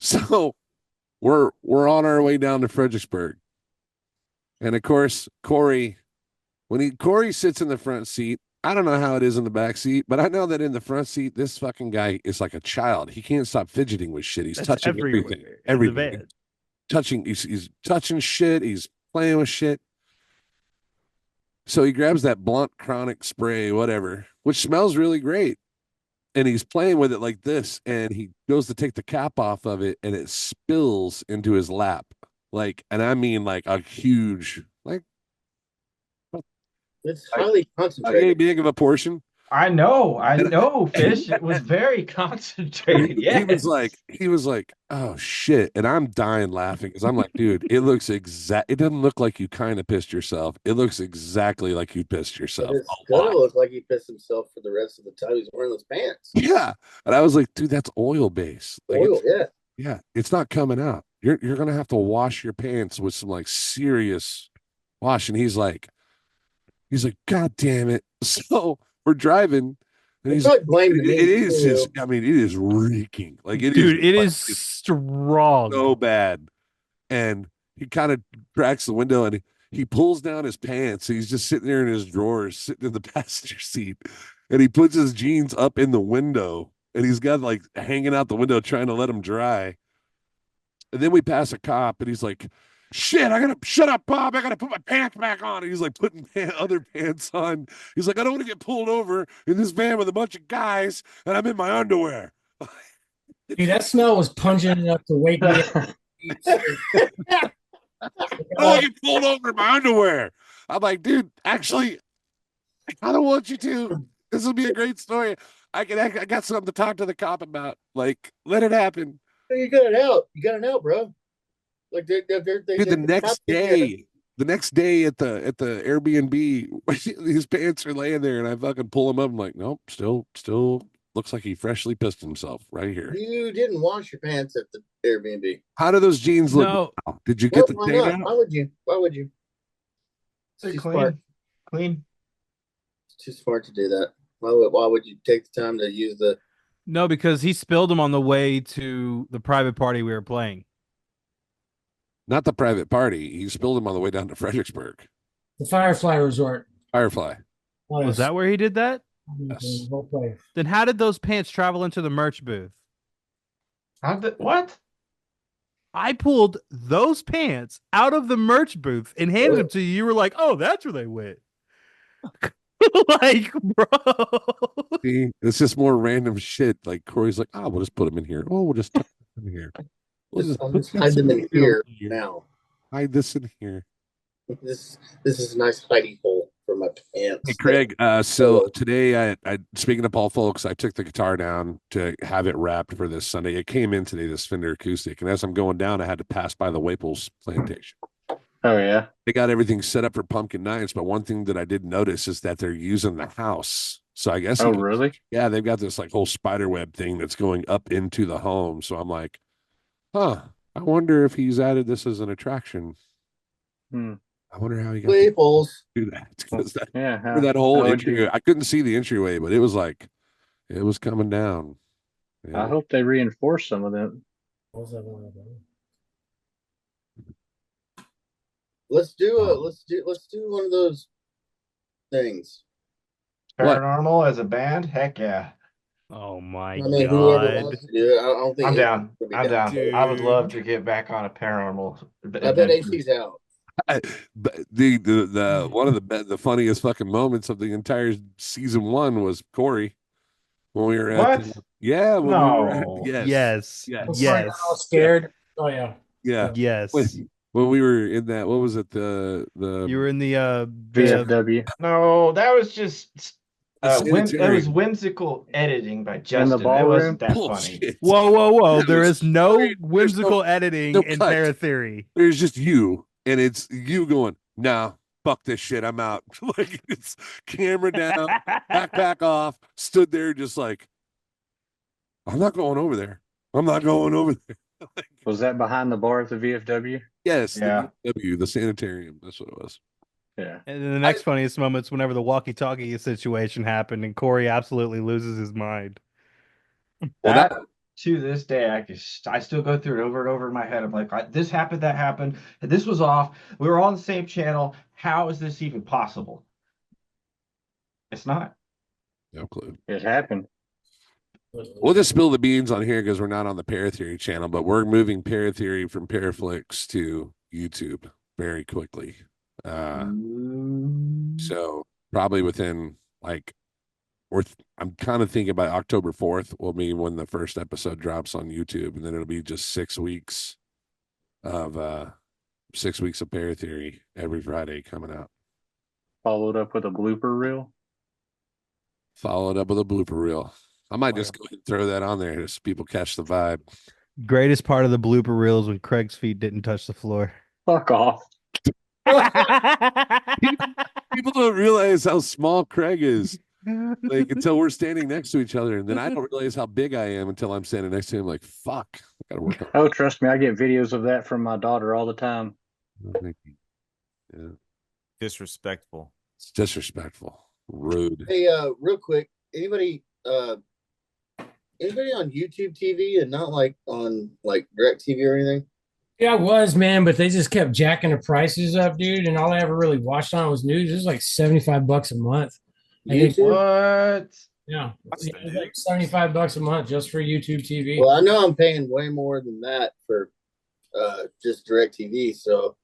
So we're on our way down to Fredericksburg. And of course, Corey sits in the front seat. I don't know how it is in the back seat, but I know that in the front seat, this fucking guy is like a child. He can't stop fidgeting with shit. He's touching everything. Everything. He's touching shit. He's playing with shit. So he grabs that blunt chronic spray, whatever, which smells really great. And he's playing with it like this, and he goes to take the cap off of it, and it spills into his lap. And I mean like a huge, it's highly concentrated. a big of a portion. I know, Fish. It was very concentrated. Yes. He was like, oh shit. And I'm dying laughing because I'm like, dude, it doesn't look like you kind of pissed yourself. It looks exactly like you pissed yourself. It's gonna look like he pissed himself for the rest of the time he's wearing those pants. Yeah. And I was like, dude, that's oil base. Yeah. It's not coming out. You're gonna have to wash your pants with some serious wash. And he's like, God damn it. So we're driving, and he's like, it is reeking. It is strong. So bad. And he kind of cracks the window and he pulls down his pants. He's just sitting there in his drawers, sitting in the passenger seat, and he puts his jeans up in the window, and he's got hanging out the window trying to let them dry. And then we pass a cop, and he's like, shit, I gotta shut up, Bob. I gotta put my pants back on. And he's like putting other pants on. He's like, I don't want to get pulled over in this van with a bunch of guys, and I'm in my underwear. Dude, that smell was pungent enough to wake me up. I don't want to get pulled over in my underwear. I'm like, dude, actually, I don't want you to. This will be a great story. I got something to talk to the cop about. Like, let it happen. You got it out. You got it out, bro. Like Dude, the next day at the Airbnb, his pants are laying there, and I fucking pull him up. I'm like, nope, still looks like he freshly pissed himself right here. You didn't wash your pants at the Airbnb. How do those jeans look? No. Now? Did you get the why stain not? out? Why would you? Why would you? Say Too clean. smart. Clean. It's too smart to do that. Why would you take the time to use the? No, because he spilled them on the way to the private party we were playing. Not the private party. He spilled them on the way down to Fredericksburg. The Firefly Resort. Firefly. Was that where he did that? Yes. Whole place. Then how did those pants travel into the merch booth? What? I pulled those pants out of the merch booth and handed them to you. You were like, "Oh, that's where they went." Like, bro. See, it's just more random shit. Like Corey's like, we'll just put them in here. Oh, we'll just put them in here. We'll just hide them in here now. Hide this in here. This is a nice hidey hole for my pants. Hey, Craig. So today, I speaking to Paul Folks, I took the guitar down to have it wrapped for this Sunday. It came in today, this Fender acoustic, and as I'm going down, I had to pass by the Waples plantation. Oh yeah, they got everything set up for pumpkin nights, but one thing that I did notice is that they're using the house. So I guess. Oh really? Yeah, they've got this like whole spider web thing that's going up into the home. So I'm like, I wonder if he's added this as an attraction. I wonder how he got to do that. That whole entry, I couldn't see the entryway, but it was like it was coming down. Yeah. I hope they reinforce some of them. Let's do one of those things. Paranormal as a band? Heck yeah. Oh my God. Whoever wants to do it, I don't think I'm down. I'm down. Dude. I would love to get back on a paranormal. I bet AC's out. The one of the funniest fucking moments of the entire season 1 was Corey when we were at we were at, yes. I was scared. Oh yeah. Yeah. Yes. When we were in that, what was it? You were in the VFW. No, that was just it was whimsical editing by Justin. It wasn't that funny. Whoa. There is no whimsical editing in Paratheory. There's just you, and it's you going, nah, fuck this shit, I'm out. Like, it's camera down, backpack off, stood there just like, I'm not going over there. Was that behind the bar at the VFW? Yes, the VFW, the sanitarium. That's what it was. Yeah. And then the next funniest moment's whenever the walkie-talkie situation happened and Corey absolutely loses his mind. Well, to this day, I still go through it over and over in my head. I'm like, this happened, that happened. This was off. We were on the same channel. How is this even possible? It's not. No clue. It happened. We'll just spill the beans on here because we're not on the Paratheory channel, but we're moving Paratheory from Paraflix to YouTube very quickly. So probably within I'm kind of thinking about October 4th will be when the first episode drops on YouTube, and then it'll be just 6 weeks of Paratheory every Friday coming out. Followed up with a blooper reel. I might just go ahead and throw that on there so people catch the vibe. Greatest part of the blooper reel is when Craig's feet didn't touch the floor. Fuck off. People don't realize how small Craig is. Like, until we're standing next to each other, and then I don't realize how big I am until I'm standing next to him. Like, fuck, I gotta work on. Oh, trust me, I get videos of that from my daughter all the time. Yeah. Disrespectful. It's disrespectful. Rude. Hey, real quick, anybody on YouTube TV and not like on like Direct TV or anything? Yeah, I was, man, but they just kept jacking the prices up, dude. And all I ever really watched on was news. It was like $75 a month. What? Yeah, it was like $75 a month just for YouTube TV. Well, I know I'm paying way more than that for just DirecTV. So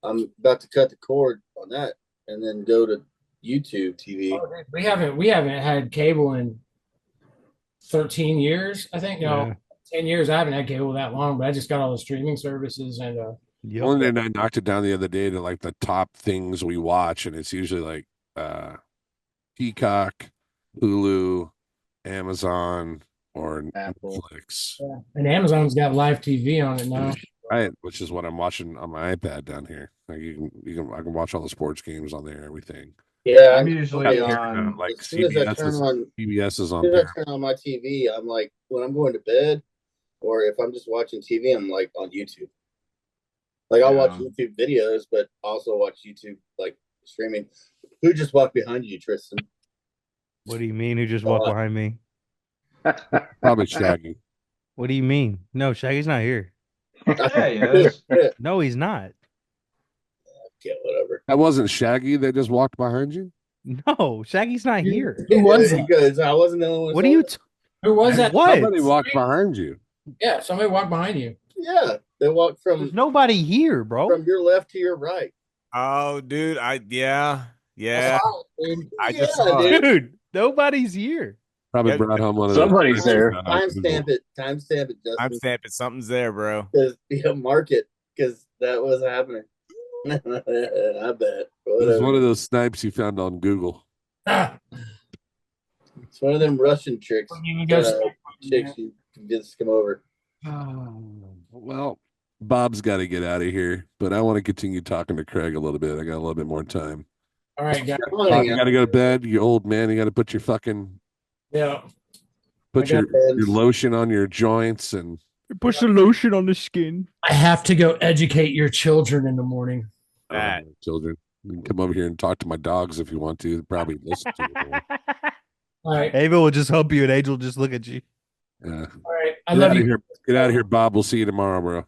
I'm about to cut the cord on that and then go to YouTube TV. Oh, we haven't had cable in 13 years, I think. No, Yeah. 10 years. I haven't had cable that long, but I just got all the streaming services and Yep. One day I knocked it down the other day to like the top things we watch, and it's usually like Peacock, Hulu, Amazon, or Apple. Netflix. yeah. And Amazon's got live TV on it now. Right, which is what I'm watching on my iPad down here. Like I can watch all the sports games on there, everything. Yeah, I'm I- usually okay, on. Like as soon as I CBS turn is, on, CBS is as on soon as I there. turn on my TV, I'm like, when I'm going to bed, or if I'm just watching TV, I'm like on YouTube. Like I'll watch Yeah. YouTube videos, but also watch YouTube like streaming. Who just walked behind you, Tristan? What do you mean? Who just walked Oh, behind me? Probably Shaggy. What do you mean? No, Shaggy's not here. Yeah, he is. No, he's not. Yeah, whatever. That wasn't Shaggy that just walked behind you? No, Shaggy's not here. Who was Yeah, that? because I wasn't the only one. What are saying you? that. Who was that? What? Somebody walked behind you. Yeah, somebody walked behind you. Yeah, they walked There's from nobody here, bro. your left to your right. Oh, dude, yeah. I saw it, dude. I just Yeah, saw it. Dude, nobody's here. Probably Yeah, brought home one of somebody's those. there. Timestamp it. Timestamp it, I'm Justin. stamping something's there, bro. Because mark it because that was happening. I bet. It was Whatever. one of those snipes you found on Google. Ah, It's one of them Russian tricks. you can go Chicks you convince to come over. Well, Bob's got to get out of here, but I want to continue talking to Craig a little bit. I got a little bit more time. All right, guys. Bob, you got to go to bed. You old man. You got to put your fucking Yeah. put I your, got your lotion on your joints and Put some lotion on the skin. I have to go educate your children in the morning. That. children. You can come over here and talk to my dogs if you want to. They'll probably listen to it. All right. Ava will just help you, and Angel will just look at you. Yeah. All right. I Get love out of you. here. Get out of here, Bob. We'll see you tomorrow, bro.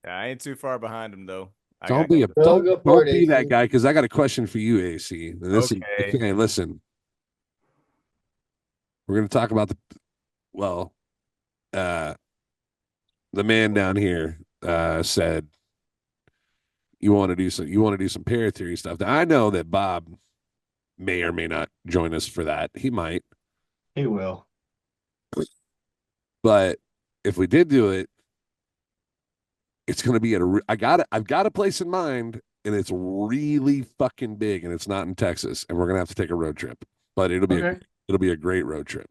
Yeah, I ain't too far behind him though. Don't be don't be that guy because I got a question for you, AC. And this Okay. is, okay, listen. We're gonna talk about the man down here said you want to do some pair theory stuff. Now, I know that Bob may or may not join us for that. He might. He will. But if we did do it, it's going to be I've got a place in mind, and it's really fucking big, and it's not in Texas, and we're going to have to take a road trip. But it'll be a great road trip.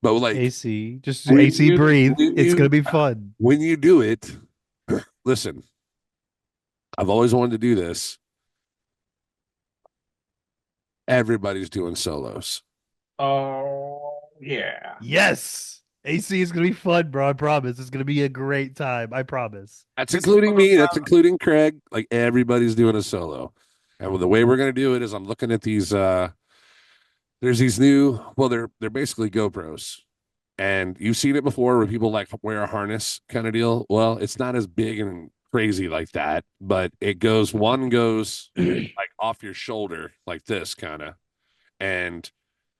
But like AC, just when AC you- breathe. when It's you- gonna be fun. when you do it, listen, I've always wanted to do this. Everybody's doing solos. Oh yeah. Yes, AC is gonna be fun, bro. I promise. It's gonna be a great time. I promise. That's including me. That's including Craig. Like everybody's doing a solo. And the way we're going to do it is I'm looking at these, there's these new, well, they're basically GoPros. And you've seen it before where people like wear a harness kind of deal. Well, it's not as big and crazy like that, but one goes like off your shoulder like this kind of, and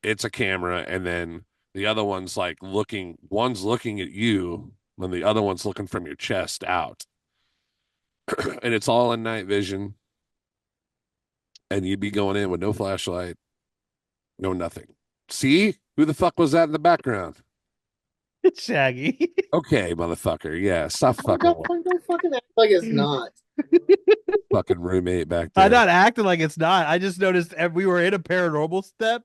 it's a camera. And then the other one's one's looking at you and the other one's looking from your chest out. And it's all in night vision. And you'd be going in with no flashlight, no nothing. See? Who the fuck was that in the background? It's Shaggy. Okay, motherfucker. Yeah, stop fucking Don't fucking act like it's not. fucking roommate back there. I'm not acting like it's not. I just noticed we were in a paranormal step,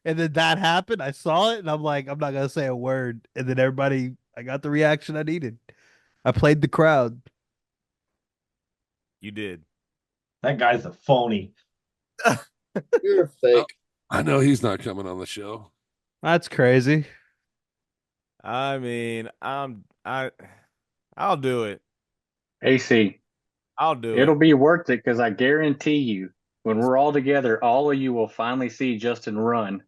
and then that happened. I saw it, and I'm like, I'm not gonna say a word. And then I got the reaction I needed. I played the crowd. You did. That guy's a phony. You're fake. I know he's not coming on the show. That's crazy. I mean, I'll do it. AC, I'll do it'll it. be worth it because I guarantee you, when we're all together, all of you will finally see Justin run.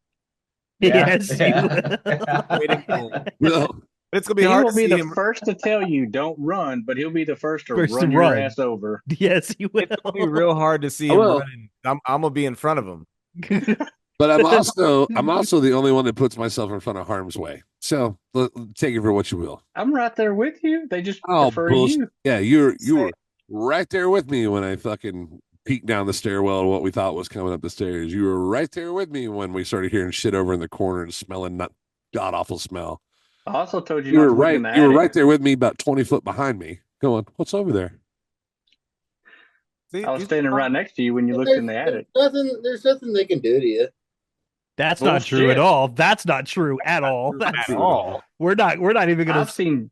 Yeah. Yes, Yeah. No, It's gonna be He hard will to be see the him. first to tell you don't run, but he'll be the first to First to run your run. ass over. Yes, you will. It's gonna be real hard to see I him will. running. I'm gonna be in front of him. But I'm also the only one that puts myself in front of harm's way. So take it for what you will. I'm right there with you. They just Oh, prefer bullshit. you. Yeah, you were right there with me when I fucking peeked down the stairwell and what we thought was coming up the stairs. You were right there with me when we started hearing shit over in the corner and smelling that god awful smell. I also told you You not were to look right. in the You were attic. right there with me, about 20 foot behind me. Go on. What's over there? I was standing right next to you when you looked in the attic. There's nothing they can do to you. That's not true at all. That's not true at all. That's At all. We're not even gonna I've seen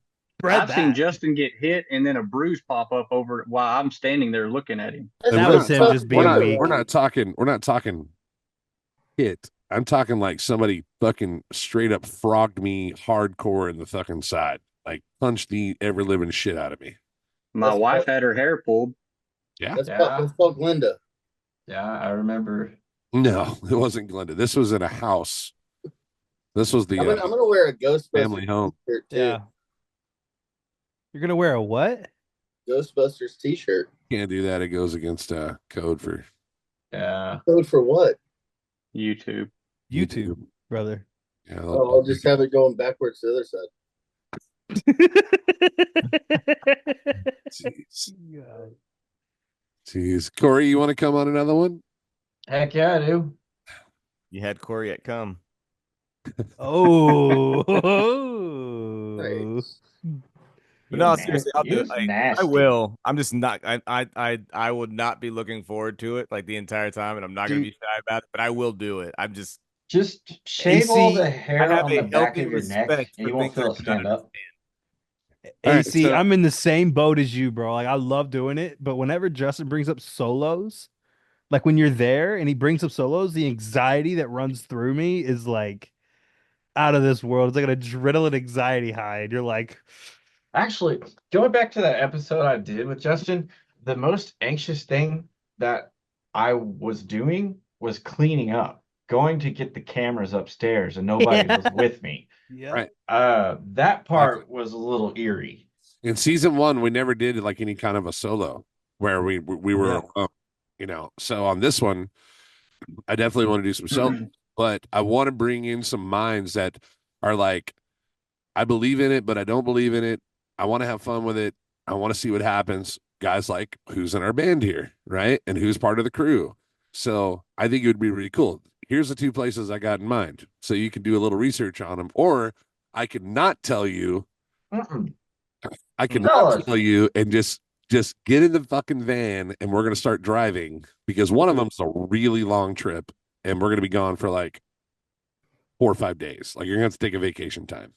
Justin get hit and then a bruise pop up over it while I'm standing there looking at him. That was him just being weak. We're not talking hit. I'm talking like somebody fucking straight up frogged me hardcore in the fucking side. Like punched the ever living shit out of me. My wife had her hair pulled. Yeah. That's called Glenda. Yeah, I remember. No, it wasn't Glenda. This was in a house. This was the I'm gonna wear a Ghostbusters family home. T-shirt too. Yeah. You're gonna wear a what? Ghostbusters T-shirt. Can't do that. It goes against code for Code for what? YouTube, brother. Yeah, I'll just have it going backwards to the other side. Jeez. Corey, you want to come on another one? Heck yeah, I do. You had Corey at come. Oh. But no, seriously, I'll do it. Like, I will. I'm just not. I would not be looking forward to it like the entire time, and I'm not going to be shy about it. But I will do it. I'm just shave all the hair I have on a the back healthy of your neck, respect and for you won't things feel I it do stand not up. AC, so- I'm in the same boat as you, bro. Like I love doing it, but whenever Justin brings up solos, like when you're there and he brings up solos, the anxiety that runs through me is like out of this world. It's like an adrenaline anxiety high, and you're like, Actually, going back to that episode I did with Justin, the most anxious thing that I was doing was cleaning up, going to get the cameras upstairs, and nobody was with me. yeah, Right. That part was a little eerie. In season 1, we never did like any kind of a solo where we were, So on this one, I definitely want to do some solo, but I want to bring in some minds that are like, I believe in it, but I don't believe in it. I want to have fun with it. I want to see what happens. Guys like who's in our band here, right? And who's part of the crew. So I think it would be really cool. Here's the 2 places I got in mind. So you can do a little research on them, or I could not tell you. I can not tell you and just get in the fucking van and we're going to start driving because one of them's a really long trip and we're going to be gone for like 4 or 5 days. Like you're going to have to take a vacation time.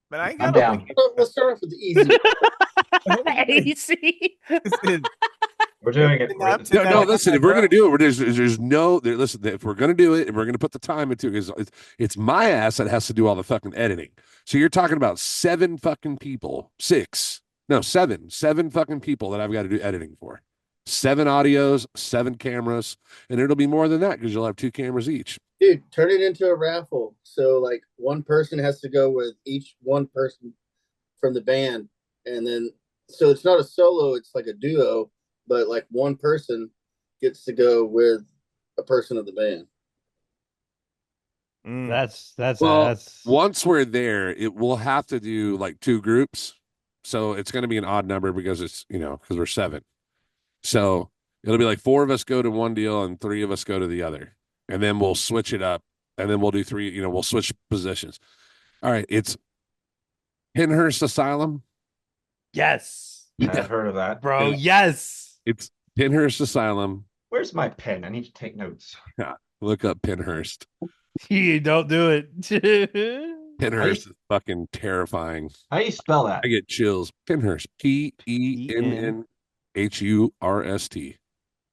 But I ain't I'm got down. Let's start off with the easy. AC. We're doing it. No, listen. If we're gonna do it, there's no. Listen, if we're gonna do it, and we're gonna put the time into it, because it's my ass that has to do all the fucking editing. So you're talking about 7 fucking people, 7 fucking people that I've got to do editing for. 7 audios, 7 cameras, and it'll be more than that because you'll have 2 cameras each. Dude, turn it into a raffle. So like one person has to go with each one person from the band, and then so it's not a solo, it's like a duo, but like one person gets to go with a person of the band. That's once we're there, it will have to do like 2 groups. So it's going to be an odd number because it's, because we're 7. So it'll be like 4 of us go to one deal and 3 of us go to the other. And then we'll switch it up. And then we'll do 3, we'll switch positions. All right. It's Pinhurst Asylum. yes, I've heard of that. bro. Yes. It's Pinhurst Asylum. Where's my pen? I need to take notes. Yeah. Look up Pinhurst. You don't do it. Pinhurst is fucking terrifying. How do you spell that? I get chills. Pinhurst. Penhurst.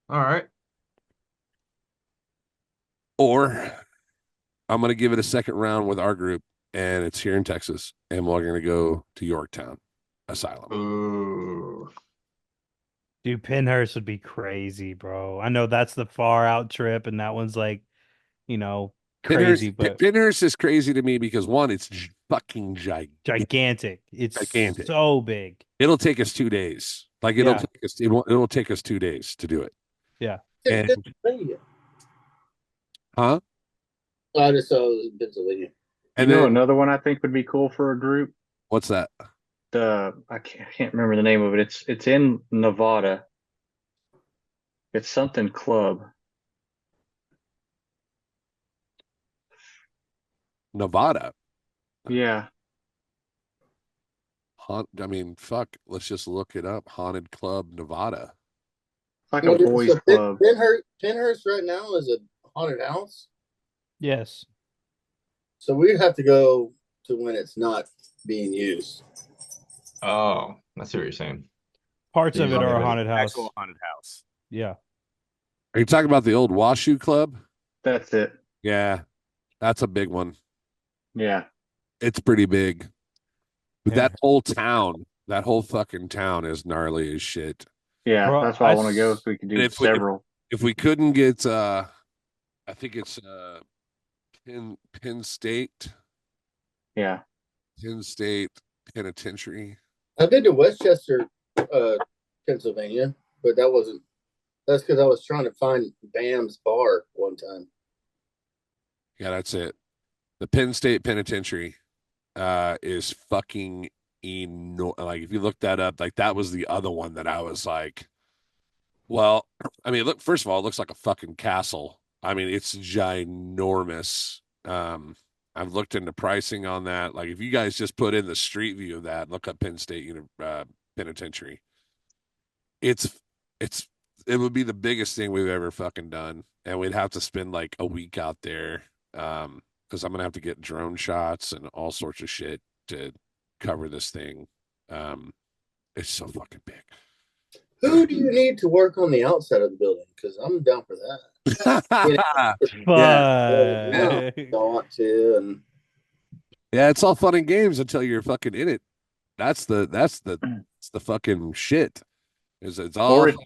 All right. Or I'm going to give it a second round with our group, and it's here in Texas, and we're going to go to Yorktown Asylum. Ooh. Dude, Pinhurst would be crazy, bro. I know that's the far out trip, and that one's like, crazy, but Pinhurst is crazy to me because one, it's fucking gigantic. It's gigantic. So big. It'll take us 2 days. Like it'll take us 2 days to do it. Yeah. And Huh? I just saw it was in Pennsylvania. And you know then another one I think would be cool for a group? what's that? I can't remember the name of it. It's in Nevada. It's something club. Nevada. Yeah. I mean, fuck. Let's just look it up. Haunted Club, Nevada. It's like a boys club. Penhurst right now is a haunted house. Yes. So we'd have to go to when it's not being used. Oh, I see what you're saying. Parts of it Yeah. are a haunted house. Actual haunted house. Yeah. Are you talking about the old Washoe Club? That's it. Yeah, that's a big one. Yeah. It's pretty big. But Yeah. that whole town, that whole fucking town is gnarly as shit. Yeah. Bro, That's why I I want to go s- if we could And do if we, several. if we couldn't get I think it's Penn State. Yeah. Penn State Penitentiary. I've been to Westchester, Pennsylvania, but that's because I was trying to find Bam's bar one time. Yeah, that's it. The Penn State Penitentiary is fucking like if you look that up, like that was the other one that I was like, well, I mean, look, first of all, it looks like a fucking castle. I mean, it's ginormous. I've looked into pricing on that. Like if you guys just put in the street view of that, look up Penn State Penitentiary. It's it would be the biggest thing we've ever fucking done, and we'd have to spend like a week out there. Because I'm gonna have to get drone shots and all sorts of shit to cover this thing. It's so fucking big. Who do you need to work on the outside of the building? Because I'm down for that. Yeah. I want to, and Yeah, it's all fun and games until you're fucking in it. That's the fucking shit. It's all fun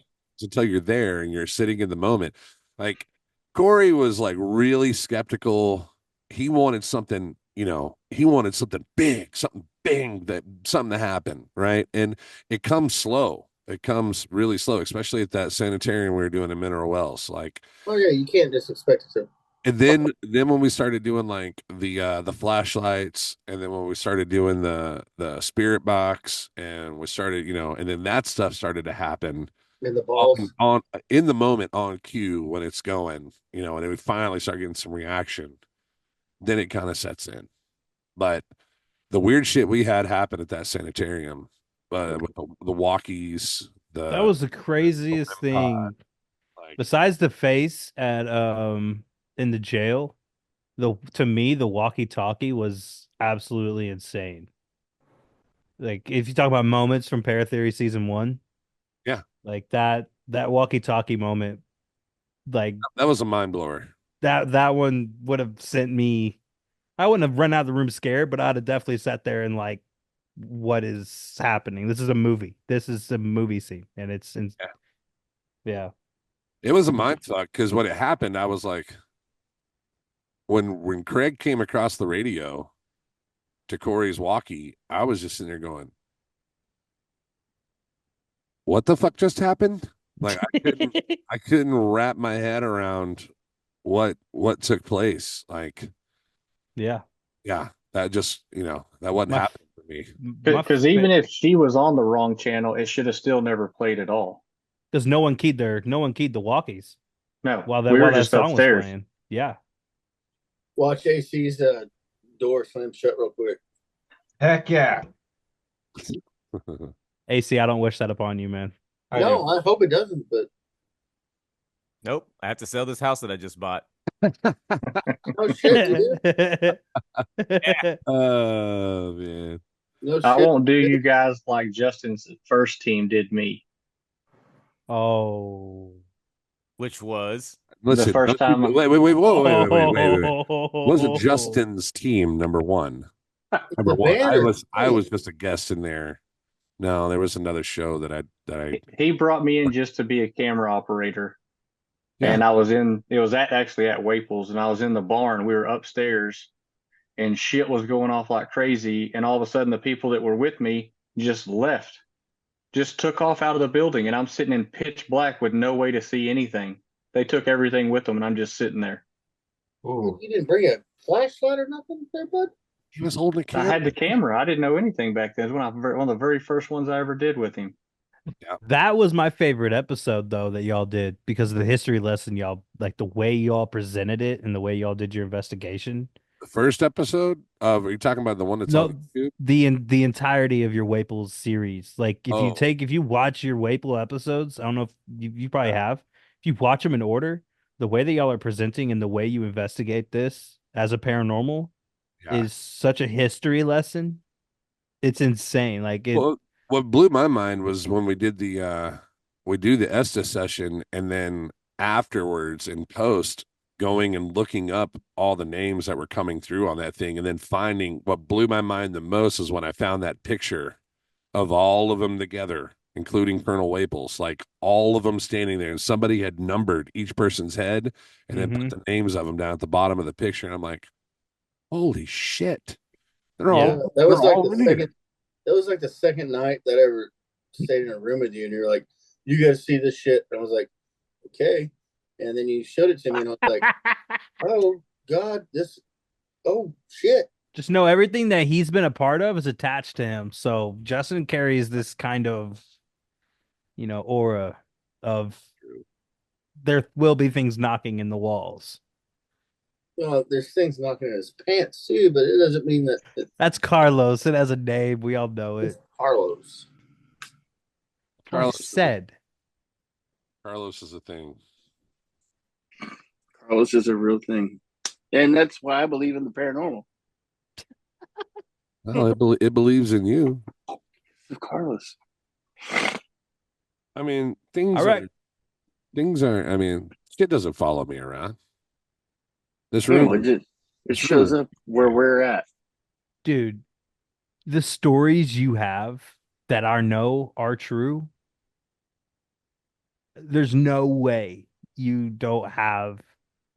until you're there and you're sitting in the moment. Like Corey was like really skeptical. He wanted something, he wanted something big, something to happen, right? And it comes slow. It comes really slow, especially at that sanitarium we were doing in Mineral Wells. Like, oh yeah, you can't just expect it to. and then when we started doing like the flashlights, and then when we started doing the spirit box, and we started, and then that stuff started to happen In the balls. on in the moment on cue when it's going, and then we finally start getting some reaction. Then it kind of sets in. But the weird shit we had happen at that sanitarium, with the walkies, That was the craziest thing. like, Besides the face at in the jail, to me the walkie-talkie was absolutely insane. Like if you talk about moments from Paratheory season 1, yeah, like that walkie-talkie moment, like that was a mind blower. that one would have sent me. I wouldn't have run out of the room scared, but I'd have definitely sat there and like, what is happening? This is a movie. This is a movie scene, and yeah. It was a mind fuck because when it happened, I was like, when Craig came across the radio to Corey's walkie, I was just sitting there going, "What the fuck just happened?" Like I couldn't wrap my head around what took place. Like, Yeah. That just that wasn't happening for me. Because even if she was on the wrong channel, it should have still never played at all. Because no one keyed the walkies. No, while we were that just song upstairs. was playing. Yeah. Watch AC's door slam shut real quick. Heck yeah. AC, I don't wish that upon you, man. I hope it doesn't, but Nope. I have to sell this house that I just bought. no shit, dude. Oh man. No shit. I won't do you guys like Justin's first team did me. Oh. Which was Listen, the first time. Wait, wait. Wasn't Justin's team number one? Number one. I was just a guest in there. No, there was another show that I. He brought me in just to be a camera operator, Yeah. and I was in. It was actually at Waples, and I was in the barn. We were upstairs, and shit was going off like crazy. And all of a sudden, the people that were with me just left, just took off out of the building, and I'm sitting in pitch black with no way to see anything. They took everything with them, and I'm just sitting there. Ooh. You didn't bring a flashlight or nothing there, bud? He was holding a I camera. had the camera. I didn't know anything back then. It was one of the very first ones I ever did with him. That was my favorite episode though that y'all did because of the history lesson y'all like the way y'all presented it and the way y'all did your investigation. The first episode of, are you talking about the one that's No, on YouTube? the entirety of your Waples series. Like Oh. if you watch your Waple episodes, I don't know if you probably have. If you watch them in order, the way that y'all are presenting and the way you investigate this as a paranormal Yeah. is such a history lesson. It's insane. Like it. Well, what blew my mind was when we did we do the Estes session, and then afterwards in post going and looking up all the names that were coming through on that thing, and then finding what blew my mind the most is when I found that picture of all of them together, including Colonel Waples, like all of them standing there, and somebody had numbered each person's head and then put the names of them down at the bottom of the picture. And I'm like, holy shit. They're Yeah. all That was they're like all the in here. second. That was like the second night that I ever stayed in a room with you, and you're like, "You guys see this shit?" And I was like, "Okay." And then you showed it to me, and I was like, "Oh God, this! Oh shit!" Just know everything that he's been a part of is attached to him. So Justin carries this kind of, aura of there will be things knocking in the walls. Well, there's things knocking in his pants too, but it doesn't mean that That's Carlos. It has a name. We all know it's it. Carlos. I Carlos said. Carlos is a thing. Carlos is a real thing. And that's why I believe in the paranormal. Well, it believes in you. Carlos. I mean, All right. I mean, shit doesn't follow me around. This No, room, it shows up where we're at. Dude, the stories you have that I know are true, there's no way you don't have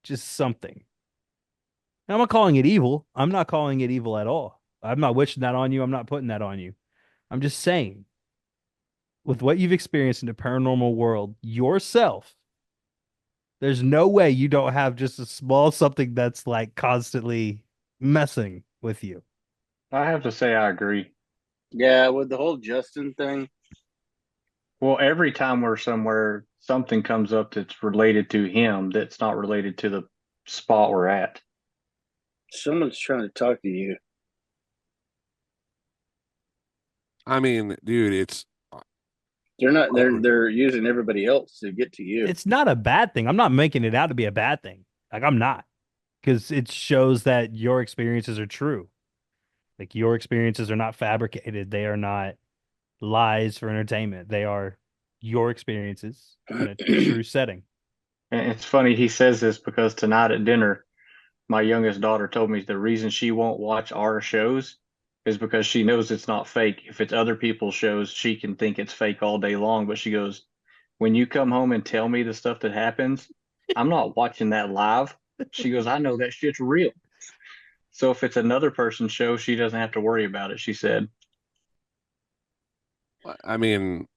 just something. I'm not calling it evil. I'm not calling it evil at all. I'm not wishing that on you. I'm not putting that on you. I'm just saying, with what you've experienced in the paranormal world yourself, there's no way you don't have just a small something that's like constantly messing with you. I have to say I agree. Yeah, with the whole Justin thing. Well, every time we're somewhere, something comes up that's related to him that's not related to the spot we're at. Someone's trying to talk to you. I mean, dude, it's they're using everybody else to get to you. It's not a bad thing. I'm not making it out to be a bad thing. Like I'm not, because it shows that your experiences are true. Like your experiences are not fabricated. They are not lies for entertainment. They are your experiences in a true setting. And it's funny he says this because tonight at dinner, my youngest daughter told me the reason she won't watch our shows is because she knows it's not fake. If it's other people's shows, she can think it's fake all day long. But she goes, when you come home and tell me the stuff that happens, I'm not watching that live. She goes, I know that shit's real. So if it's another person's show, she doesn't have to worry about it, she said. I mean,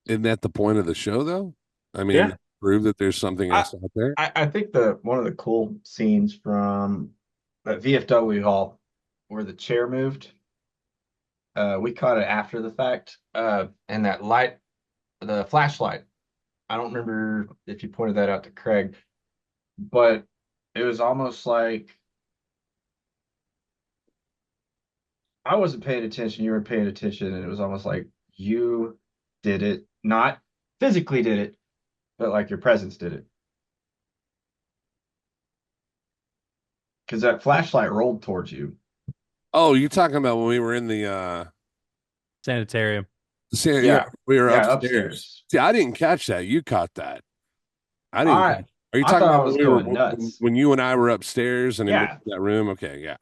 isn't that the point of the show, though? I mean, Yeah. prove that there's something else out there. I think one of the cool scenes from that VFW hall where the chair moved, we caught it after the fact. And that light, the flashlight, I don't remember if you pointed that out to Craig, but it was almost like I wasn't paying attention, you were paying attention, and it was almost like you did it, not physically did it, but like your presence did it. Because that flashlight rolled towards you. Oh, you're talking about when we were in the Sanitarium. we were Yeah, upstairs. See, I didn't catch that. You caught that. I didn't. Are you I talking thought I about was when we were going nuts. when you and I were upstairs and in Yeah. that room? Okay, yeah.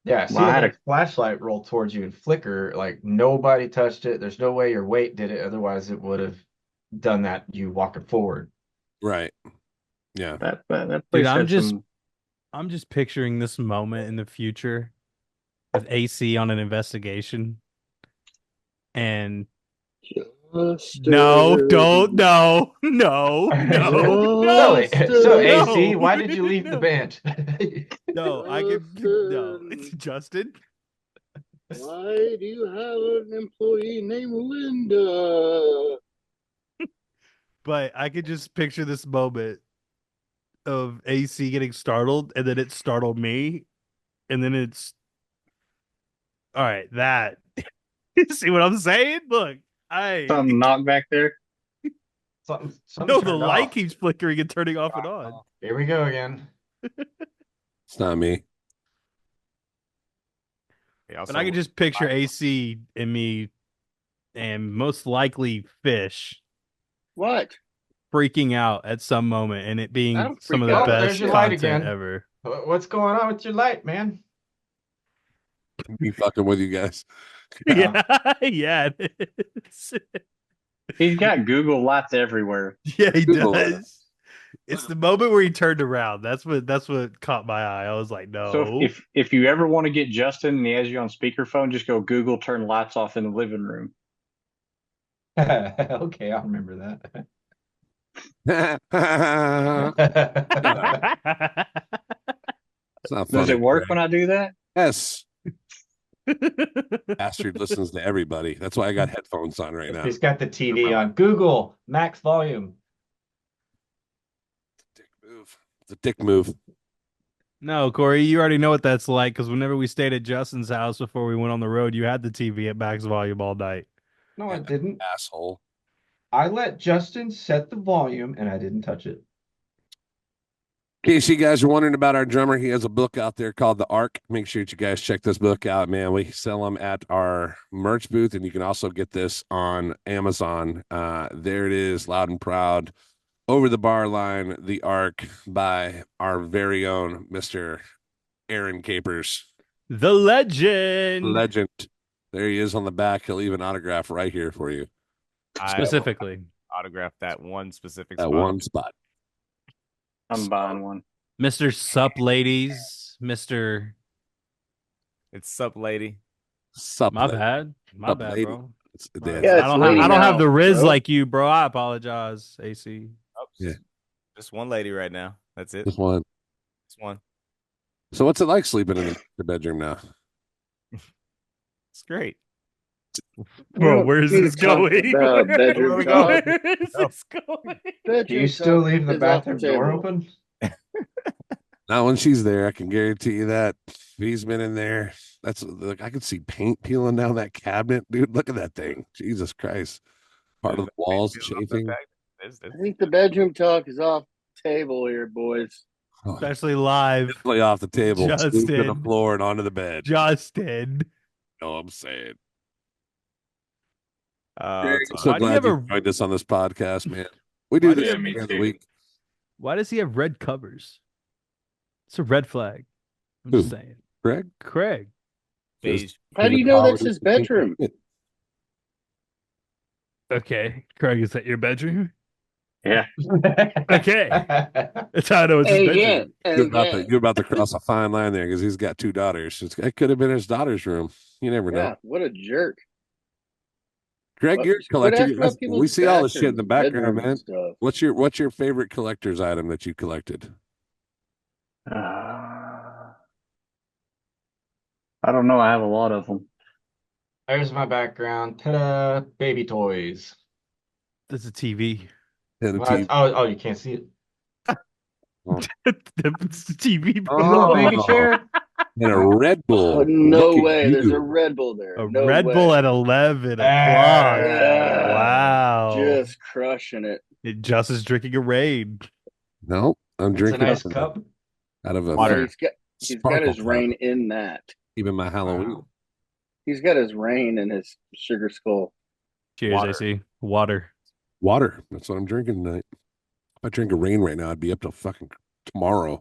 Yeah, see Well, I had that flashlight roll towards you and flicker, like nobody touched it. There's no way your weight did it, otherwise it would have done that you walking forward. Right. Yeah. That Dude, place had some. I'm just picturing this moment in the future with AC on an investigation and No, don't, no, no, no, Sully, so no, AC, why did you leave the band? no, I can, no, it's Justin. Why do you have an employee named Linda? But I could just picture this moment of AC getting startled, and then it startled me, and then it's all right. That see what I'm saying? Look, Something knocked back there. Something no, the turned light off. keeps flickering and turning off and on. Here we go again. It's not me. But I can just picture AC and me, and most likely Fish What? freaking out at some moment, and it I being don't some of freak the out. best There's your light content again. ever. What's going on with your light, man? Be fucking with you guys. Yeah, yeah, it is. He's got Google lights everywhere. Yeah, he Google does. It's the moment where he turned around. That's what caught my eye. I was like, no. So if you ever want to get Justin and he has you on speakerphone, just go Google turn lights off in the living room. Okay, I'll remember that. It's not funny. Does it work Greg. when I do that? Yes. Bastard listens to everybody. That's why I got headphones on right now. He's got the TV on. Google max volume. Dick move. It's a dick move. No, Corey, you already know what that's like because whenever we stayed at Justin's house before we went on the road, you had the TV at max volume all night. No, I didn't. Asshole. I let Justin set the volume and I didn't touch it. In case you guys are wondering about our drummer, he has a book out there called The Ark. Make sure that you guys check this book out, man. We sell them at our merch booth, and you can also get this on Amazon. There it is, loud and proud. Over the bar line, The Ark by our very own Mr. Aaron Capers. The legend. Legend. There he is on the back. He'll even autograph right here for you. Specifically. Autograph that one specific That spot. one spot. I'm buying one. Mr. Sup Ladies. Mr. It's Sup Lady. Sup, My lady. bad. My Sup, bad, lady. bro. It's, Yeah, I don't have the Riz like you, bro. I apologize, AC. Oh, Yeah. Just one lady right now. That's it. Just one. Just one. So what's it like sleeping in the bedroom now? It's great. Bro, where's this going? Bedroom we talk. Where is this going? Do you still talk leave the is off bathroom door table. open? Not when she's there. I can guarantee you that. He's been in there. That's like I could see paint peeling down that cabinet, dude. Look at that thing. Jesus Christ. Part of the walls chafing. I think the bedroom talk is off table here, boys. Oh, Especially live. definitely off the table. Justin. Scoop to the floor and onto the bed. Justin. You know what I'm saying? Uh, I'm so why do you glad have you a- joined us on this podcast, man. We do Why this do you- every other week. Why does he have red covers? It's a red flag. I'm Who? just saying. Greg? Craig. beige. How do you know that's his bedroom? Okay. Craig, is that your bedroom? Yeah. Okay. That's how I know it's his bedroom. You're about to cross a fine line there because he's got two daughters. It could have been his daughter's room. You never know. Yeah, what a jerk. Greg, What- you're quit asking collecting. about people's We see all the shit in the bathrooms, background, bedrooms man. and stuff. What's your favorite collector's item that you collected? I don't know. I have a lot of them. There's my background. Ta-da! Baby toys. That's a TV. And a What? TV. Oh, you can't see it. It's the TV. bro. Oh. Baby chair. And a Red Bull. Oh, no Look at way. There's you. a Red Bull there. A No Red way. Bull at 11 o'clock. Yeah. Wow. Just crushing it. Just is drinking a raid. No, I'm It's a drinking nice out of cup. a Water. He's got his cup. rain in that. Even my Halloween. Wow. He's got his rain in his sugar skull. Cheers, Water. AC. Water. Water. That's what I'm drinking tonight. If I drink a rain right now, I'd be up till fucking tomorrow.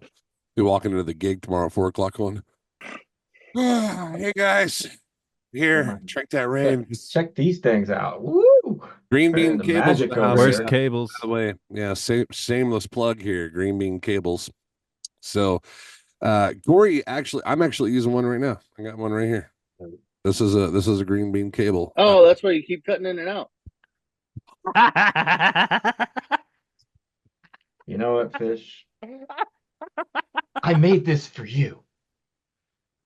Be walking into the gig tomorrow at 4 o'clock going, hey guys, here, drink that rain. Check these things out. Woo! Green bean The cables. magic at the over house. Where's here. cables? By the way, yeah, shameless plug here. Green bean cables. So, Corey, I'm actually using one right now. I got one right here. This is a green bean cable. Oh, that's why you keep cutting in and out. You know what, Fish? I made this for you.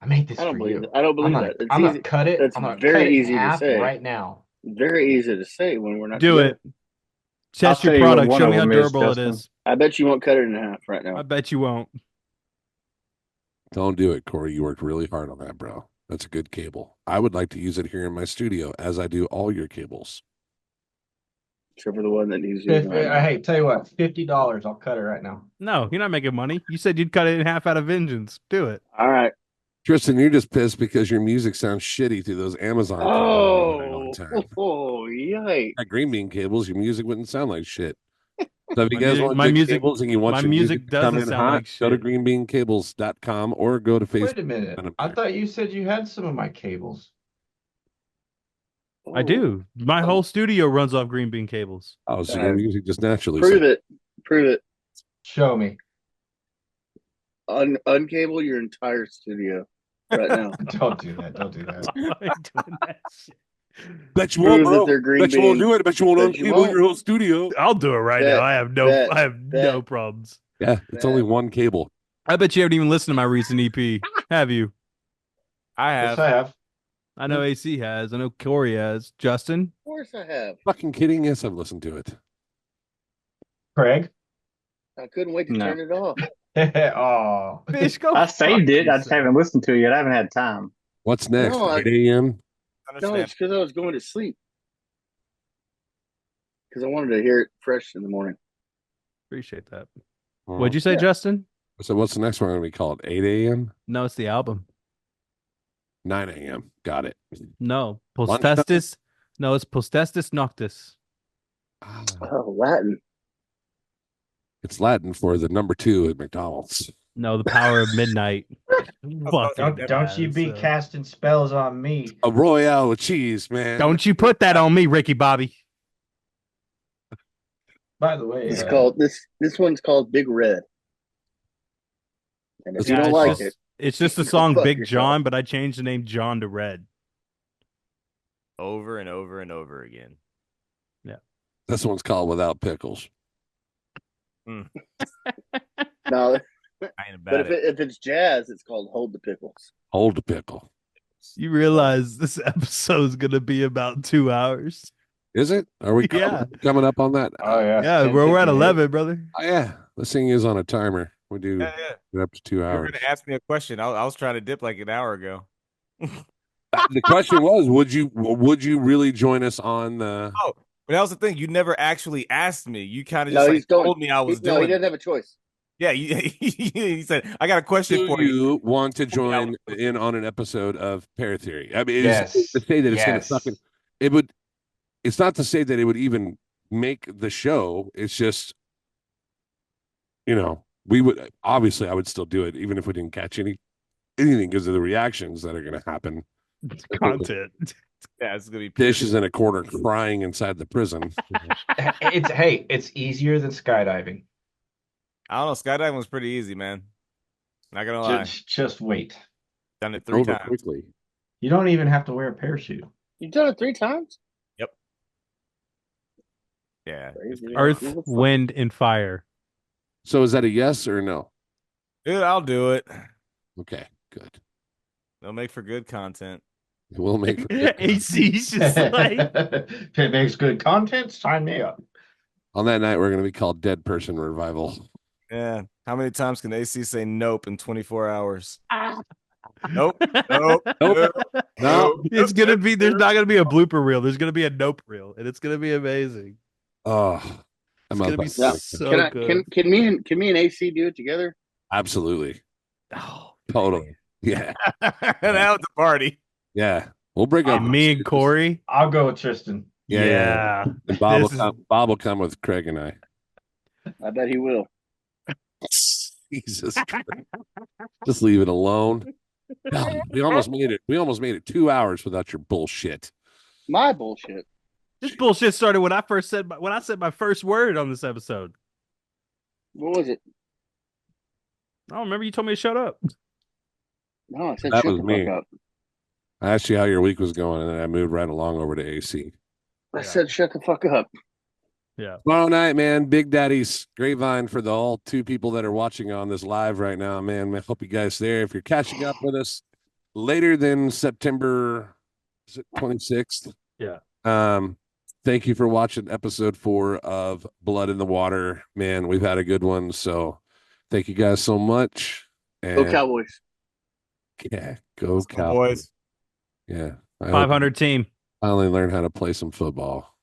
I made this I don't for believe you. that. I don't believe that. It's I'm gonna easy. cut it. That's I'm gonna cut very it in easy to half say. right now. Very easy to say when we're not Do together. it. Test I'll your tell you what product. one Show of me how them is, durable it Justin. is. I bet you won't cut it in half right I now. bet you won't. Don't do it, Corey. You worked really hard on that, bro. That's a good cable. I would like to use it here in my studio, as I do all your cables. Except for the one that he's using right now. Hey, tell you what, $50. I'll cut it right now. No, you're not making money. You said you'd cut it in half out of vengeance. Do it. All right. Tristan, you're just pissed because your music sounds shitty through those Amazon cables all the time. Yikes. At green bean cables, your music wouldn't sound like shit. So if you guys want my good music, cables and you want my your music to come doesn't in sound hot, like go to shit. greenbeancables.com or go to Facebook. Wait a minute. I thought you said you had some of my cables. I do. My whole studio runs off green bean cables. Oh, so your music just naturally. Prove it. Prove it. Show me. Uncable your entire studio right now. Don't do that. Don't do that. Bet you won't, Prove that bro. they're green Bet you won't bean. do it. Bet you won't Bet you uncable won't. your whole studio. I'll do it right Bet, now. I have no problems. Yeah, it's only one cable. I bet you haven't even listened to my recent EP, have you? I Yes, have. I have. I know AC has. I know Corey has. Justin? Of course I have. Fucking kidding? Yes, I've listened to it. Craig? I couldn't wait to No. turn it off. Oh. Fish, go I saved fuck it. I just yourself. haven't listened to it yet. I haven't had time. What's next? No, 8 a.m.? No, it's because I was going to sleep. Because I wanted to hear it fresh in the morning. Appreciate that. What'd you say, Yeah. Justin? So what's the next one going to be called? 8 a.m.? No, it's the album. 9 a.m. Got it. No. Lunchtime? Postestis. No, it's Postestis Noctis. Oh, Latin. It's Latin for the number 2 at McDonald's. No, the power of midnight. Don't you be casting spells on me. A Royale with cheese, man. Don't you put that on me, Ricky Bobby. By the way, It's called this one's called Big Red. And if you don't it's like just, it, it's just the go song fuck Big yourself. John, but I changed the name John to Red. Over and over and over again. This one's called Without Pickles. no. I ain't But about it. if it's jazz, it's called Hold the Pickles. Hold the pickle. You realize this episode is going to be about 2 hours. Is it? Are we coming up on that? Oh, yeah. Yeah, we're at 11, brother. Oh, yeah. This thing is on a timer. We do Yeah. get up to 2 You were hours. going to ask me a question. I was trying to dip like an hour ago. The question was, would you really join us on the... Oh, but that was the thing. You never actually asked me. You kind of just told me I was doing No, he it. doesn't have a choice. Yeah, he said, I got a question Do for you. you want to join in on an episode of Pair Theory? I mean, Yes. it's to say that it's going to Yes. fucking... It would... It's not to say that it would even make the show. It's just, we would... Obviously, I would still do it, even if we didn't catch anything because of the reactions that are going to happen. Content. Yeah, it's going to be Dish is in a corner crying inside the prison. It's easier than skydiving. I don't know. Skydiving was pretty easy, man. Not going to lie. Just wait. Done it 3 Over times. quickly. You don't even have to wear a parachute. You've done it 3 times? Yep. Yeah. Earth, wind, and fire. So is that a yes or a no? Dude, I'll do it. Okay, good. They'll make for good content. We'll make AC's just like... If it makes good content, sign me up. On that night, we're going to be called Dead Person Revival. Yeah. How many times can AC say nope in 24 hours? Nope. Nope. Nope. No. It's going to be... There's not going to be a blooper reel. There's going to be a nope reel, and it's going to be amazing. Oh, It's going to be Yeah. so good. Can me and AC do it together? Absolutely. Oh, Totally. Yeah. Now it's a party. Yeah. We'll bring up me and Corey. I'll go with Tristan. Yeah. And Bob This is- Bob will come with Craig and I. I bet he will. Jesus Christ. Just leave it alone. God, we almost made it. We almost made it 2 hours without your bullshit. My bullshit. This bullshit started when I said my first word on this episode. What was it? I don't remember. You told me to shut up. No, I said That shut was the me. fuck up. I asked you how your week was going, and then I moved right along over to AC. I said shut the fuck up. Yeah. Tomorrow night, man, Big Daddy's Grapevine for the all 2 people that are watching on this live right now, man. I hope you guys there. If you're catching up with us later than September, is it 26th? Yeah. Thank you for watching episode 4 of Blood in the Water. Man, we've had a good one. So thank you guys so much. And Go Cowboys. yeah, go Cowboys. Boys. Yeah. I 500 team. finally learn how to play some football.